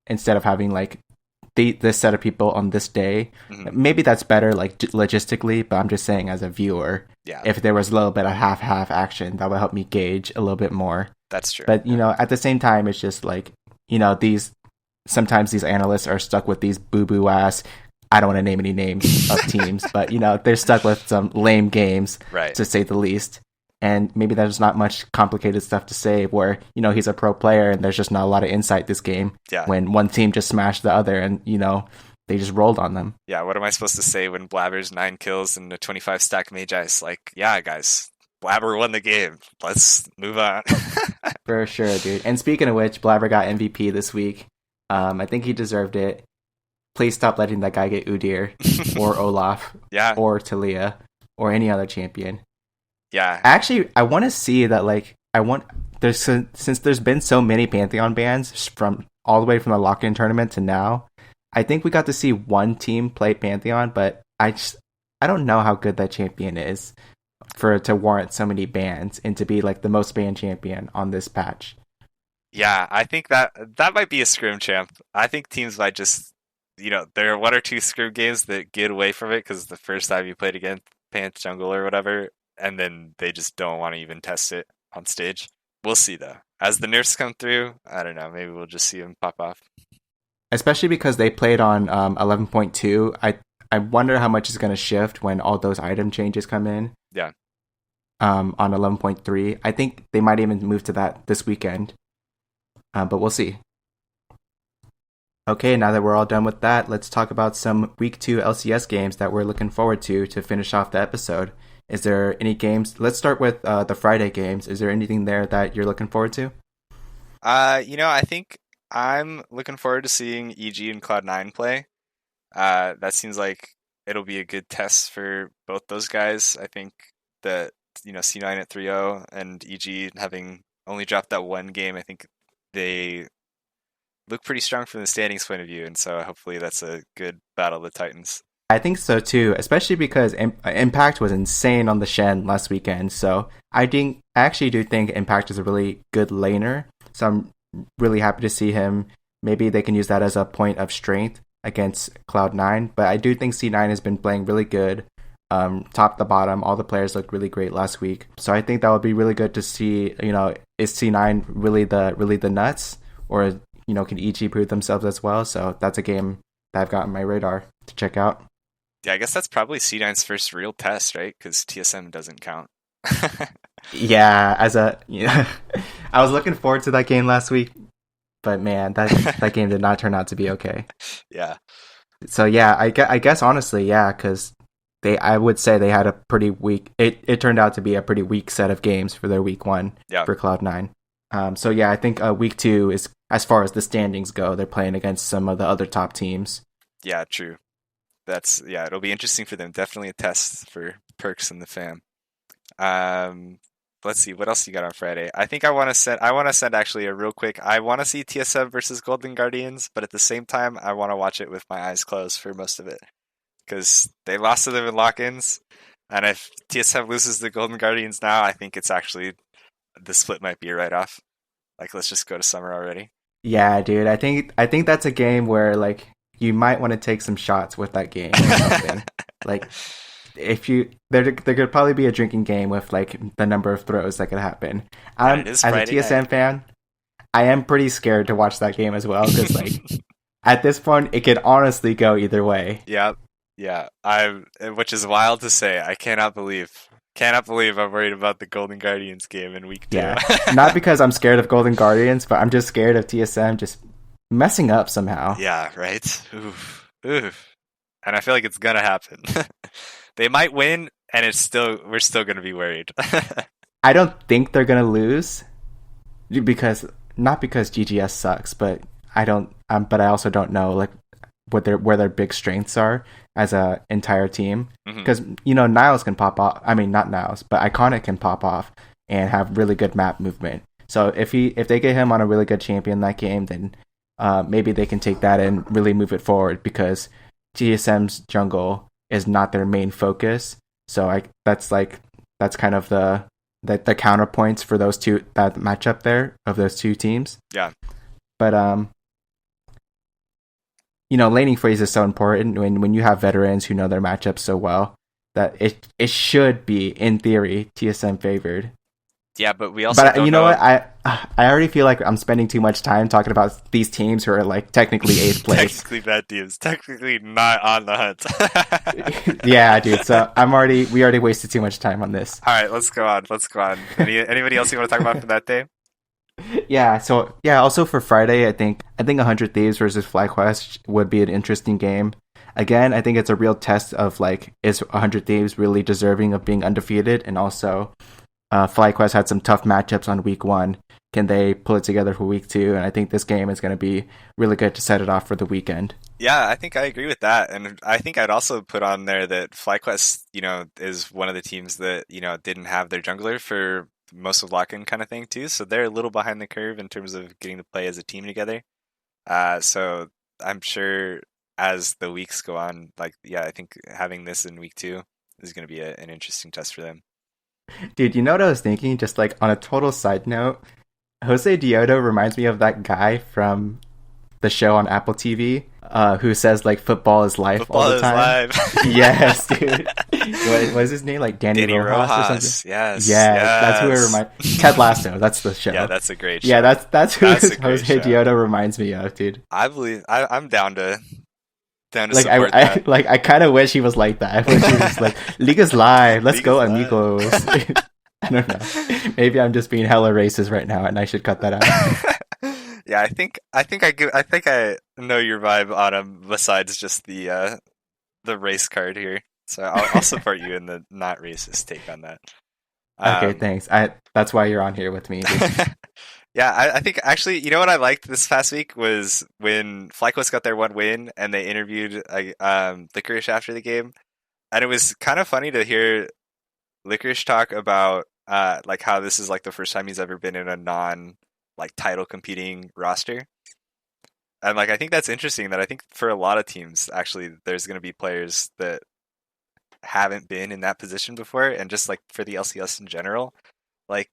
Instead of having like this set of people on this day. Mm-hmm. Maybe that's better like logistically, but I'm just saying as a viewer, Yeah, if there was a little bit of half action, that would help me gauge a little bit more. that's true. But at the same time, it's just like sometimes these analysts are stuck with these boo ass. I don't want to name any names of teams, but they're stuck with some lame games, Right. to say the least. And maybe there's not much complicated stuff to say where, he's a pro player and there's just not a lot of insight this game Yeah. when one team just smashed the other and, they just rolled on them. Yeah, what am I supposed to say when Blabber's 9 kills and a 25 stack mage ice? Like, yeah, guys, Blabber won the game. Let's move on. For sure, dude. And speaking of which, Blabber got MVP this week. I think he deserved it. Please stop letting that guy get Udyr or Olaf Yeah, or Talia or any other champion. yeah, Actually, I want to see that. Like, since there's been so many Pantheon bans from all the way from the lock-in tournament to now. I think we got to see one team play Pantheon, but I don't know how good that champion is for it to warrant so many bans and to be like the most banned champion on this patch. yeah. I think that might be a scrim champ. I think teams might just, there are one or two scrim games that get away from it because the first time you played against Panth Jungle or whatever, and then they just don't want to even test it on stage. We'll see though. As the nerfs come through, I don't know. Maybe we'll just see them pop off. Especially because they played on 11.2. I wonder how much is going to shift when all those item changes come in. Yeah. On 11.3. I think they might even move to that this weekend. But we'll see. Okay, now that we're all done with that, let's talk about some Week 2 LCS games that we're looking forward to finish off the episode. Is there any games? Let's start with the Friday games. Is there anything there that you're looking forward to? I think I'm looking forward to seeing EG and Cloud9 play. That seems like it'll be a good test for both those guys. I think that, C9 at 3-0 and EG having only dropped that one game, I think they look pretty strong from the standings point of view, and so hopefully that's a good battle of the Titans. I think so too, especially because Impact was insane on the Shen last weekend. So I actually do think Impact is a really good laner. So I'm really happy to see him. Maybe they can use that as a point of strength against Cloud9. But I do think C9 has been playing really good, top to bottom. All the players looked really great last week. So I think that would be really good to see. Is C9 really the nuts, or can EG prove themselves as well? So that's a game that I've got on my radar to check out. Yeah, I guess that's probably C9's first real test, right? Because TSM doesn't count. Yeah, I was looking forward to that game last week, but man, that game did not turn out to be okay. Yeah. So yeah, I guess honestly, yeah, because I would say they had a pretty weak. It turned out to be a pretty weak set of games for their week 1 for Cloud9. So yeah, I think week 2 is, as far as the standings go, they're playing against some of the other top teams. Yeah, true. It'll be interesting for them. Definitely a test for Perks and the fam. Let's see, what else you got on Friday? I think I want to send actually a real quick. I want to see TSM versus Golden Guardians, but at the same time, I want to watch it with my eyes closed for most of it because they lost to them in lock-ins, and if TSM loses the Golden Guardians now, I think it's actually the split might be a write-off. Like, let's just go to summer already. Yeah, dude. I think that's a game where like you might want to take some shots with that game or something. Like, there could probably be a drinking game with like the number of throws that could happen. As a TSM fan, I am pretty scared to watch that game as well because like at this point it could honestly go either way. Yeah. Which is wild to say. I cannot believe I'm worried about the Golden Guardians game in week 2. Yeah, not because I'm scared of Golden Guardians, but I'm just scared of TSM just messing up somehow. Yeah, right? Oof. And I feel like it's gonna happen. They might win, and we're still gonna be worried. I don't think they're gonna lose, not because GGS sucks, but but I also don't know like where their big strengths are as a entire team. Because Niles can pop off. I mean, not Niles, but Iconic can pop off and have really good map movement. So if they get him on a really good champion that game, then maybe they can take that and really move it forward because GSM's jungle is not their main focus. So that's kind of the the counterpoints for that matchup there of those two teams. Yeah. But laning phase is so important when you have veterans who know their matchups so well that it should be, in theory, TSM favored. Yeah, but we also But you know what? I already feel like I'm spending too much time talking about these teams who are like technically 8th place. Technically bad teams. Technically not on the hunt. Yeah, dude. So we already wasted too much time on this. All right, let's go on. Anybody else you want to talk about for that day? Yeah. So yeah. Also for Friday, I think 100 Thieves versus FlyQuest would be an interesting game. Again, I think it's a real test of like, is 100 Thieves really deserving of being undefeated, and also. FlyQuest had some tough matchups on week 1. Can they pull it together for week 2? And I think this game is going to be really good to set it off for the weekend. Yeah, I think I agree with that. And I think I'd also put on there that FlyQuest, is one of the teams that, didn't have their jungler for most of lock-in kind of thing too. So they're a little behind the curve in terms of getting to play as a team together. So I'm sure as the weeks go on, I think having this in week 2 is going to be an interesting test for them. Dude, you know what I was thinking? Just like on a total side note, Jose Diodo reminds me of that guy from the show on Apple TV who says like football is life all the time. Yes, dude. What is his name? Like Danny Rojas or something? Yes. That's who it reminds. Ted Lasso. That's the show. Yeah, that's a great show. Yeah, that's who Jose Diodo reminds me of, dude. I believe I'm down to. Like I kind of wish he was like that. He was like, "League is live. Let's go, amigos." I don't know. Maybe I'm just being hella racist right now, and I should cut that out. Yeah, I think I know your vibe on him. Besides just the race card here, so I'll support you in the not racist take on that. Okay, thanks. That's why you're on here with me. Yeah, I think actually, you know what I liked this past week was when FlyQuest got their 1 win and they interviewed Licorice after the game, and it was kind of funny to hear Licorice talk about like how this is like the first time he's ever been in a non title competing roster, and I think that's interesting. That I think for a lot of teams actually there's going to be players that haven't been in that position before, and just for the LCS in general, a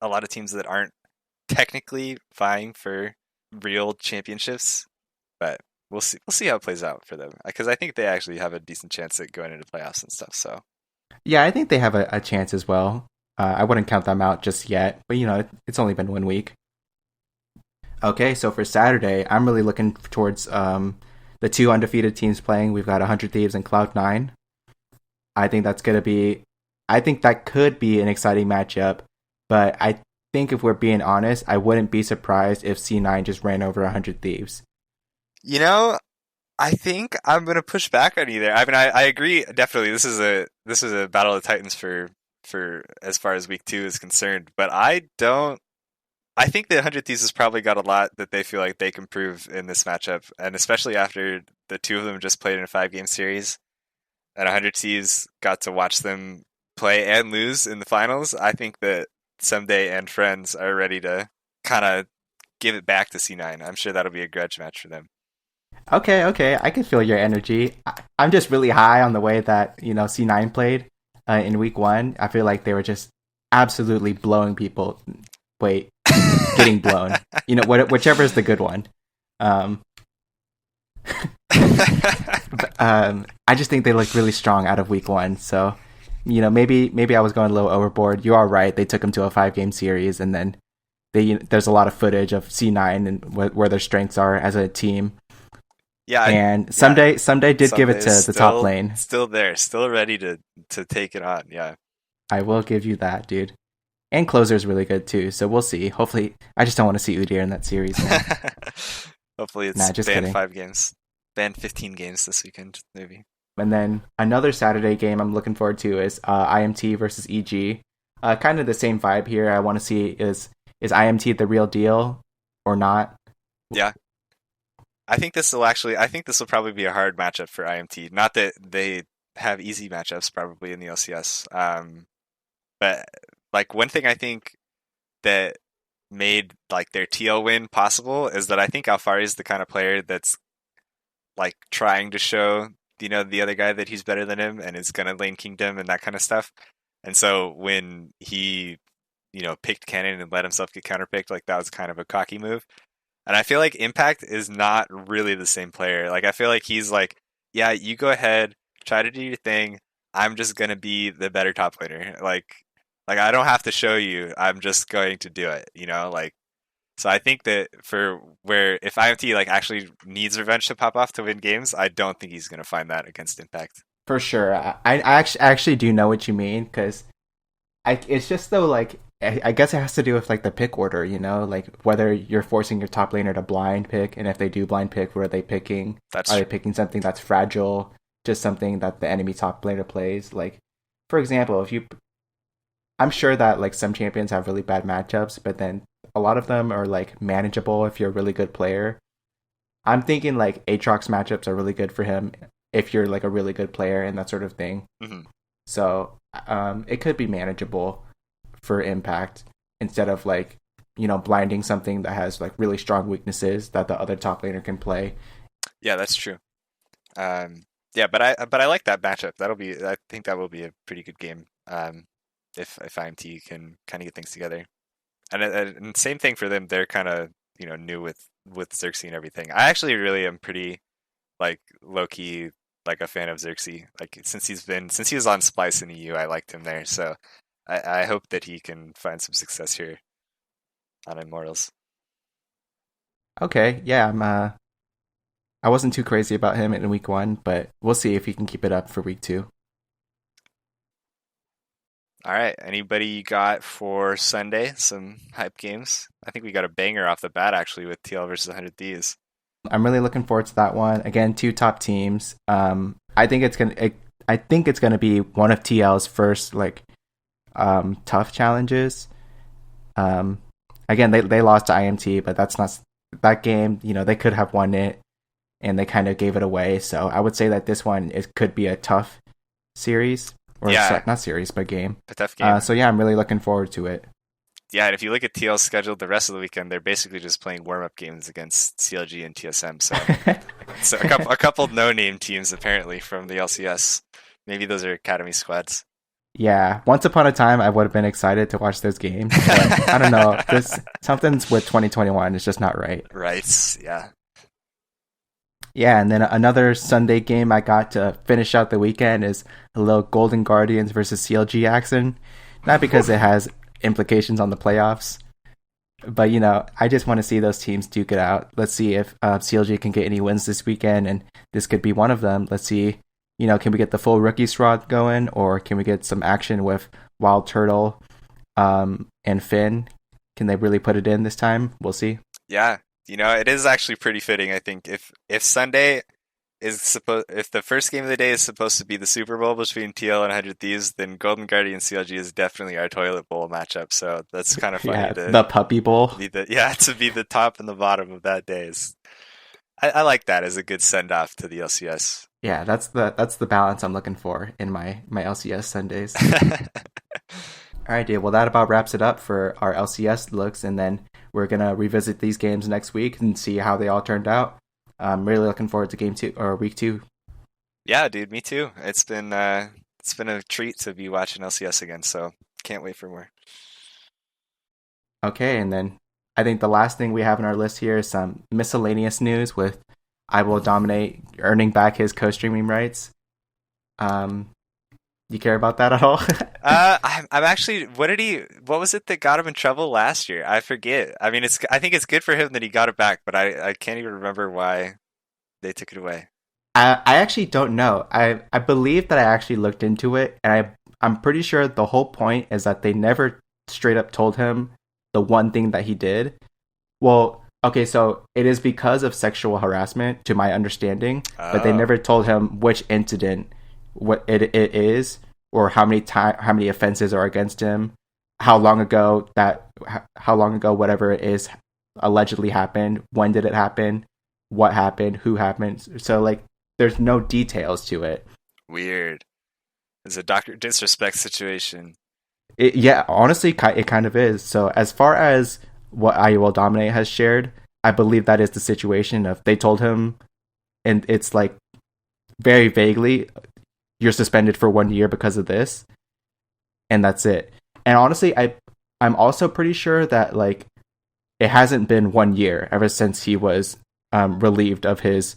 lot of teams that aren't technically vying for real championships, but we'll see how it plays out for them, because I think they actually have a decent chance at going into playoffs and stuff. So yeah, I think they have a chance as well. I wouldn't count them out just yet, but it's only been 1 week. Okay, so for Saturday, I'm really looking towards the 2 undefeated teams playing. We've got 100 Thieves and Cloud9. I think that could be an exciting matchup, but I think if we're being honest, I wouldn't be surprised if C9 just ran over 100 Thieves. I think I'm gonna push back on you there. I mean, I agree definitely. This is a battle of the Titans for as far as week 2 is concerned, but I think the 100 Thieves has probably got a lot that they feel like they can prove in this matchup, and especially after the 2 of them just played in a 5-game series, and 100 Thieves got to watch them play and lose in the finals. I think that Someday and Friends are ready to kind of give it back to C9. I'm sure that'll be a grudge match for them. Okay, I can feel your energy. I'm just really high on the way that C9 played in week 1. I feel like they were just absolutely blowing people. Wait, getting blown. Whichever is the good one. I just think they looked really strong out of week 1. So. Maybe I was going a little overboard. You are right. They took them to a 5-game series, and then there's a lot of footage of C9 and where their strengths are as a team. Yeah, and Someday did give it to the top lane. Still there, still ready to take it on. Yeah, I will give you that, dude. And Closer's really good too. So we'll see. Hopefully, I just don't want to see Udyr in that series. Hopefully, it's just banned kidding. 5 games, banned 15 games this weekend, maybe. And then another Saturday game I'm looking forward to is IMT versus EG. Kind of the same vibe here. I want to see is IMT the real deal or not? Yeah. I think this will probably be a hard matchup for IMT. Not that they have easy matchups probably in the LCS. But one thing I think that made their TL win possible is that I think Alfari is the kind of player that's trying to show the other guy that he's better than him and is gonna lane kingdom and that kind of stuff. And so when he, picked Cannon and let himself get counterpicked, like that was kind of a cocky move. And I feel like Impact is not really the same player. Like I feel like he's like, yeah, you go ahead, try to do your thing. I'm just gonna be the better top laner. Like I don't have to show you. I'm just going to do it, like so I think that for where if IMT like actually needs revenge to pop off to win games, I don't think he's gonna find that against Impact. For sure. I actually do know what you mean, because it's just though, like, I guess it has to do with like the pick order, like whether you're forcing your top laner to blind pick, and if they do blind pick, what are they picking? That's Are they picking something that's fragile, just something that the enemy top laner plays? Like, for example, I'm sure that like some champions have really bad matchups, but then a lot of them are like manageable if you're a really good player. I'm thinking like Aatrox matchups are really good for him if you're like a really good player and that sort of thing. hmm So it could be manageable for Impact instead of like, blinding something that has like really strong weaknesses that the other top laner can play. Yeah, that's true. Yeah, but I like that matchup. I think that will be a pretty good game. If IMT can kind of get things together, and same thing for them. They're kind of new with Xerxes and everything. I actually really am pretty like low key like a fan of Xerxes. Like since he was on Splice in EU, I liked him there. So I hope that he can find some success here on Immortals. Okay, yeah, I wasn't too crazy about him in week 1, but we'll see if he can keep it up for week 2. All right, anybody you got for Sunday? Some hype games. I think we got a banger off the bat actually with TL versus 100 Thieves. I'm really looking forward to that one. Again, 2 top teams. I think it's gonna be one of TL's first like tough challenges. Again, they lost to IMT, but that's not that game. They could have won it, and they kind of gave it away. So I would say that this one could be a tough series, or Yeah, not series, but game. a tough game. So yeah, I'm really looking forward to it. Yeah, and if you look at TL's schedule the rest of the weekend, they're basically just playing warm-up games against CLG and TSM. So a couple no-name teams apparently from the LCS. Maybe those are academy squads. Yeah, once upon a time, I would have been excited to watch those games, but I don't know. Something's with 2021. It's just not right. Right. Yeah. Yeah, and then another Sunday game I got to finish out the weekend is a little Golden Guardians versus CLG action. Not because it has implications on the playoffs, but I just want to see those teams duke it out. Let's see if CLG can get any wins this weekend, and this could be one of them. Let's see, can we get the full rookie squad going, or can we get some action with Wild Turtle and Finn? Can they really put it in this time? We'll see. Yeah. It is actually pretty fitting, I think. If Sunday if the first game of the day is supposed to be the Super Bowl between TL and 100 Thieves, then Golden Guardian CLG is definitely our toilet bowl matchup. So that's kind of funny the puppy bowl. To be the top and the bottom of that day. I like that as a good send off to the LCS. Yeah, that's the balance I'm looking for in my LCS Sundays. All right, dude. Well, that about wraps it up for our LCS looks, and then we're gonna revisit these games next week and see how they all turned out. I'm really looking forward to game 2 or week 2. Yeah, dude, me too. It's been a treat to be watching LCS again, so can't wait for more. Okay, and then I think the last thing we have on our list here is some miscellaneous news with IWD Dominate earning back his co-streaming rights. You care about that at all? I'm actually. What was it that got him in trouble last year? I forget. I mean, I think it's good for him that he got it back, but I can't even remember why they took it away. I actually don't know. I believe that I actually looked into it, and I'm pretty sure the whole point is that they never straight up told him the one thing that he did. Well, okay, so it is because of sexual harassment, to my understanding, but they never told him which incident what it is, or how many offenses are against him, how long ago whatever it is allegedly happened, when did it happen, what happened, who happened. So like there's no details to it. Weird. It's a Dr. Disrespect situation. Yeah, honestly, it kind of is. So as far as what IUL Dominate has shared, I believe that is the situation of they told him, and it's like very vaguely, you're suspended for 1 year because of this. and that's it. And honestly, I'm also pretty sure that like it hasn't been 1 year ever since he was relieved of his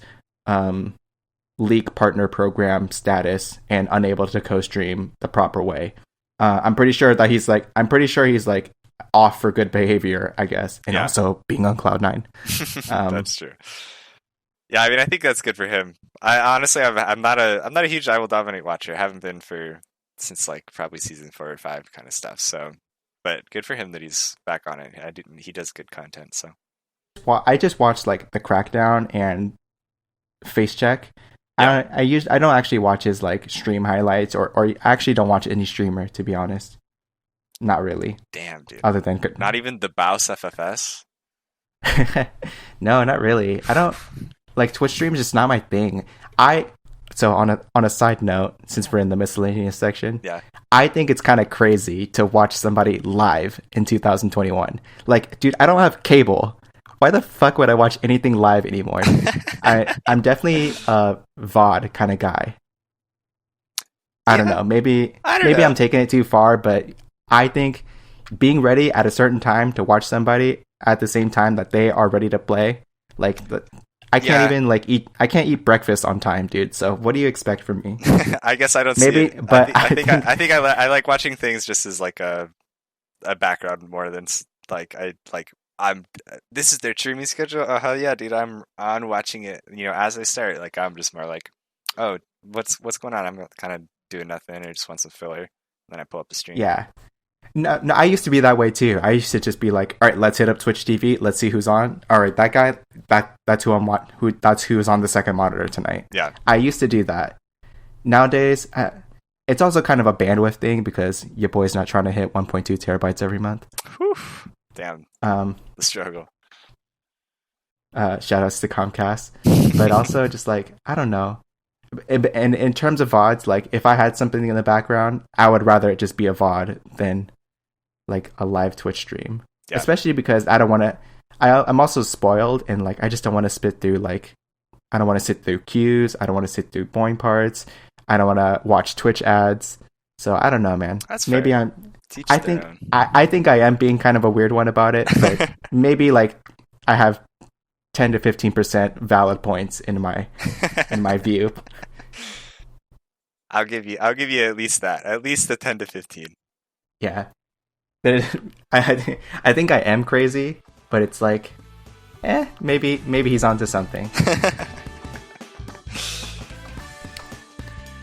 League partner program status and unable to co-stream the proper way. I'm pretty sure he's like off for good behavior, I guess, and also being on Cloud9. That's true. Yeah, I mean, I think that's good for him. I honestly, I'm not a huge I Will Dominate watcher. I haven't been since like probably season 4 or 5 kind of stuff. So, but good for him that he's back on it. He does good content. So, well, I just watched like the Crackdown and Face Check. Yeah. I don't actually watch his like stream highlights or I actually don't watch any streamer, to be honest. Not really. Damn, dude. Other than not even the Baus FFS. No, not really. I don't like Twitch streams. Just not my thing. So on a side note, since we're in the miscellaneous section, I think it's kind of crazy to watch somebody live in 2021. Like, dude, I don't have cable. Why the fuck would I watch anything live anymore? I'm definitely a VOD kind of guy. I don't know. Maybe I'm taking it too far, but I think being ready at a certain time to watch somebody at the same time that they are ready to play, like I can't even like eat. I can't eat breakfast on time, dude. So what do you expect from me? I guess I don't see it. But I think I like watching things just as like a background more than like this is their streaming schedule. Oh hell yeah, dude! I'm on watching it. You know, as I start, like I'm just more like, oh, what's going on? I'm kind of doing nothing. I just want some filler. Then I pull up the stream. Yeah. No, I used to be that way too. I used to just be like, all right, let's hit up Twitch TV. Let's see who's on. All right, that guy, that's who's on the second monitor tonight. Yeah. I used to do that. Nowadays, it's also kind of a bandwidth thing because your boy's not trying to hit 1.2 terabytes every month. Whew. Damn. The struggle. Shout outs to Comcast. But also just like, I don't know. And in terms of VODs, like if I had something in the background, I would rather it just be a VOD than like a live Twitch stream. Yeah. Especially because I don't want to. I'm also spoiled and like I just don't want to sit through queues. I don't want to sit through boring parts. I don't want to watch Twitch ads. So I don't know, man. That's maybe fair. I think I am being kind of a weird one about it, but maybe like I have 10 to 15% valid points in my view. I'll give you at least the 10 to 15. Yeah. I think I am crazy, but it's like maybe he's onto something.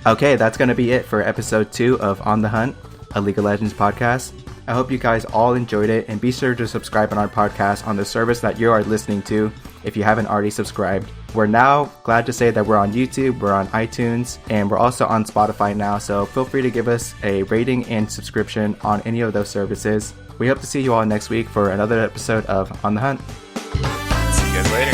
Okay, that's going to be it for episode 2 of On the Hunt, a League of Legends podcast. I hope you guys all enjoyed it, and be sure to subscribe on our podcast on the service that you are listening to if you haven't already subscribed. We're now glad to say that we're on YouTube, we're on iTunes, and we're also on Spotify now, so feel free to give us a rating and subscription on any of those services. We hope to see you all next week for another episode of On the Hunt. See you guys later.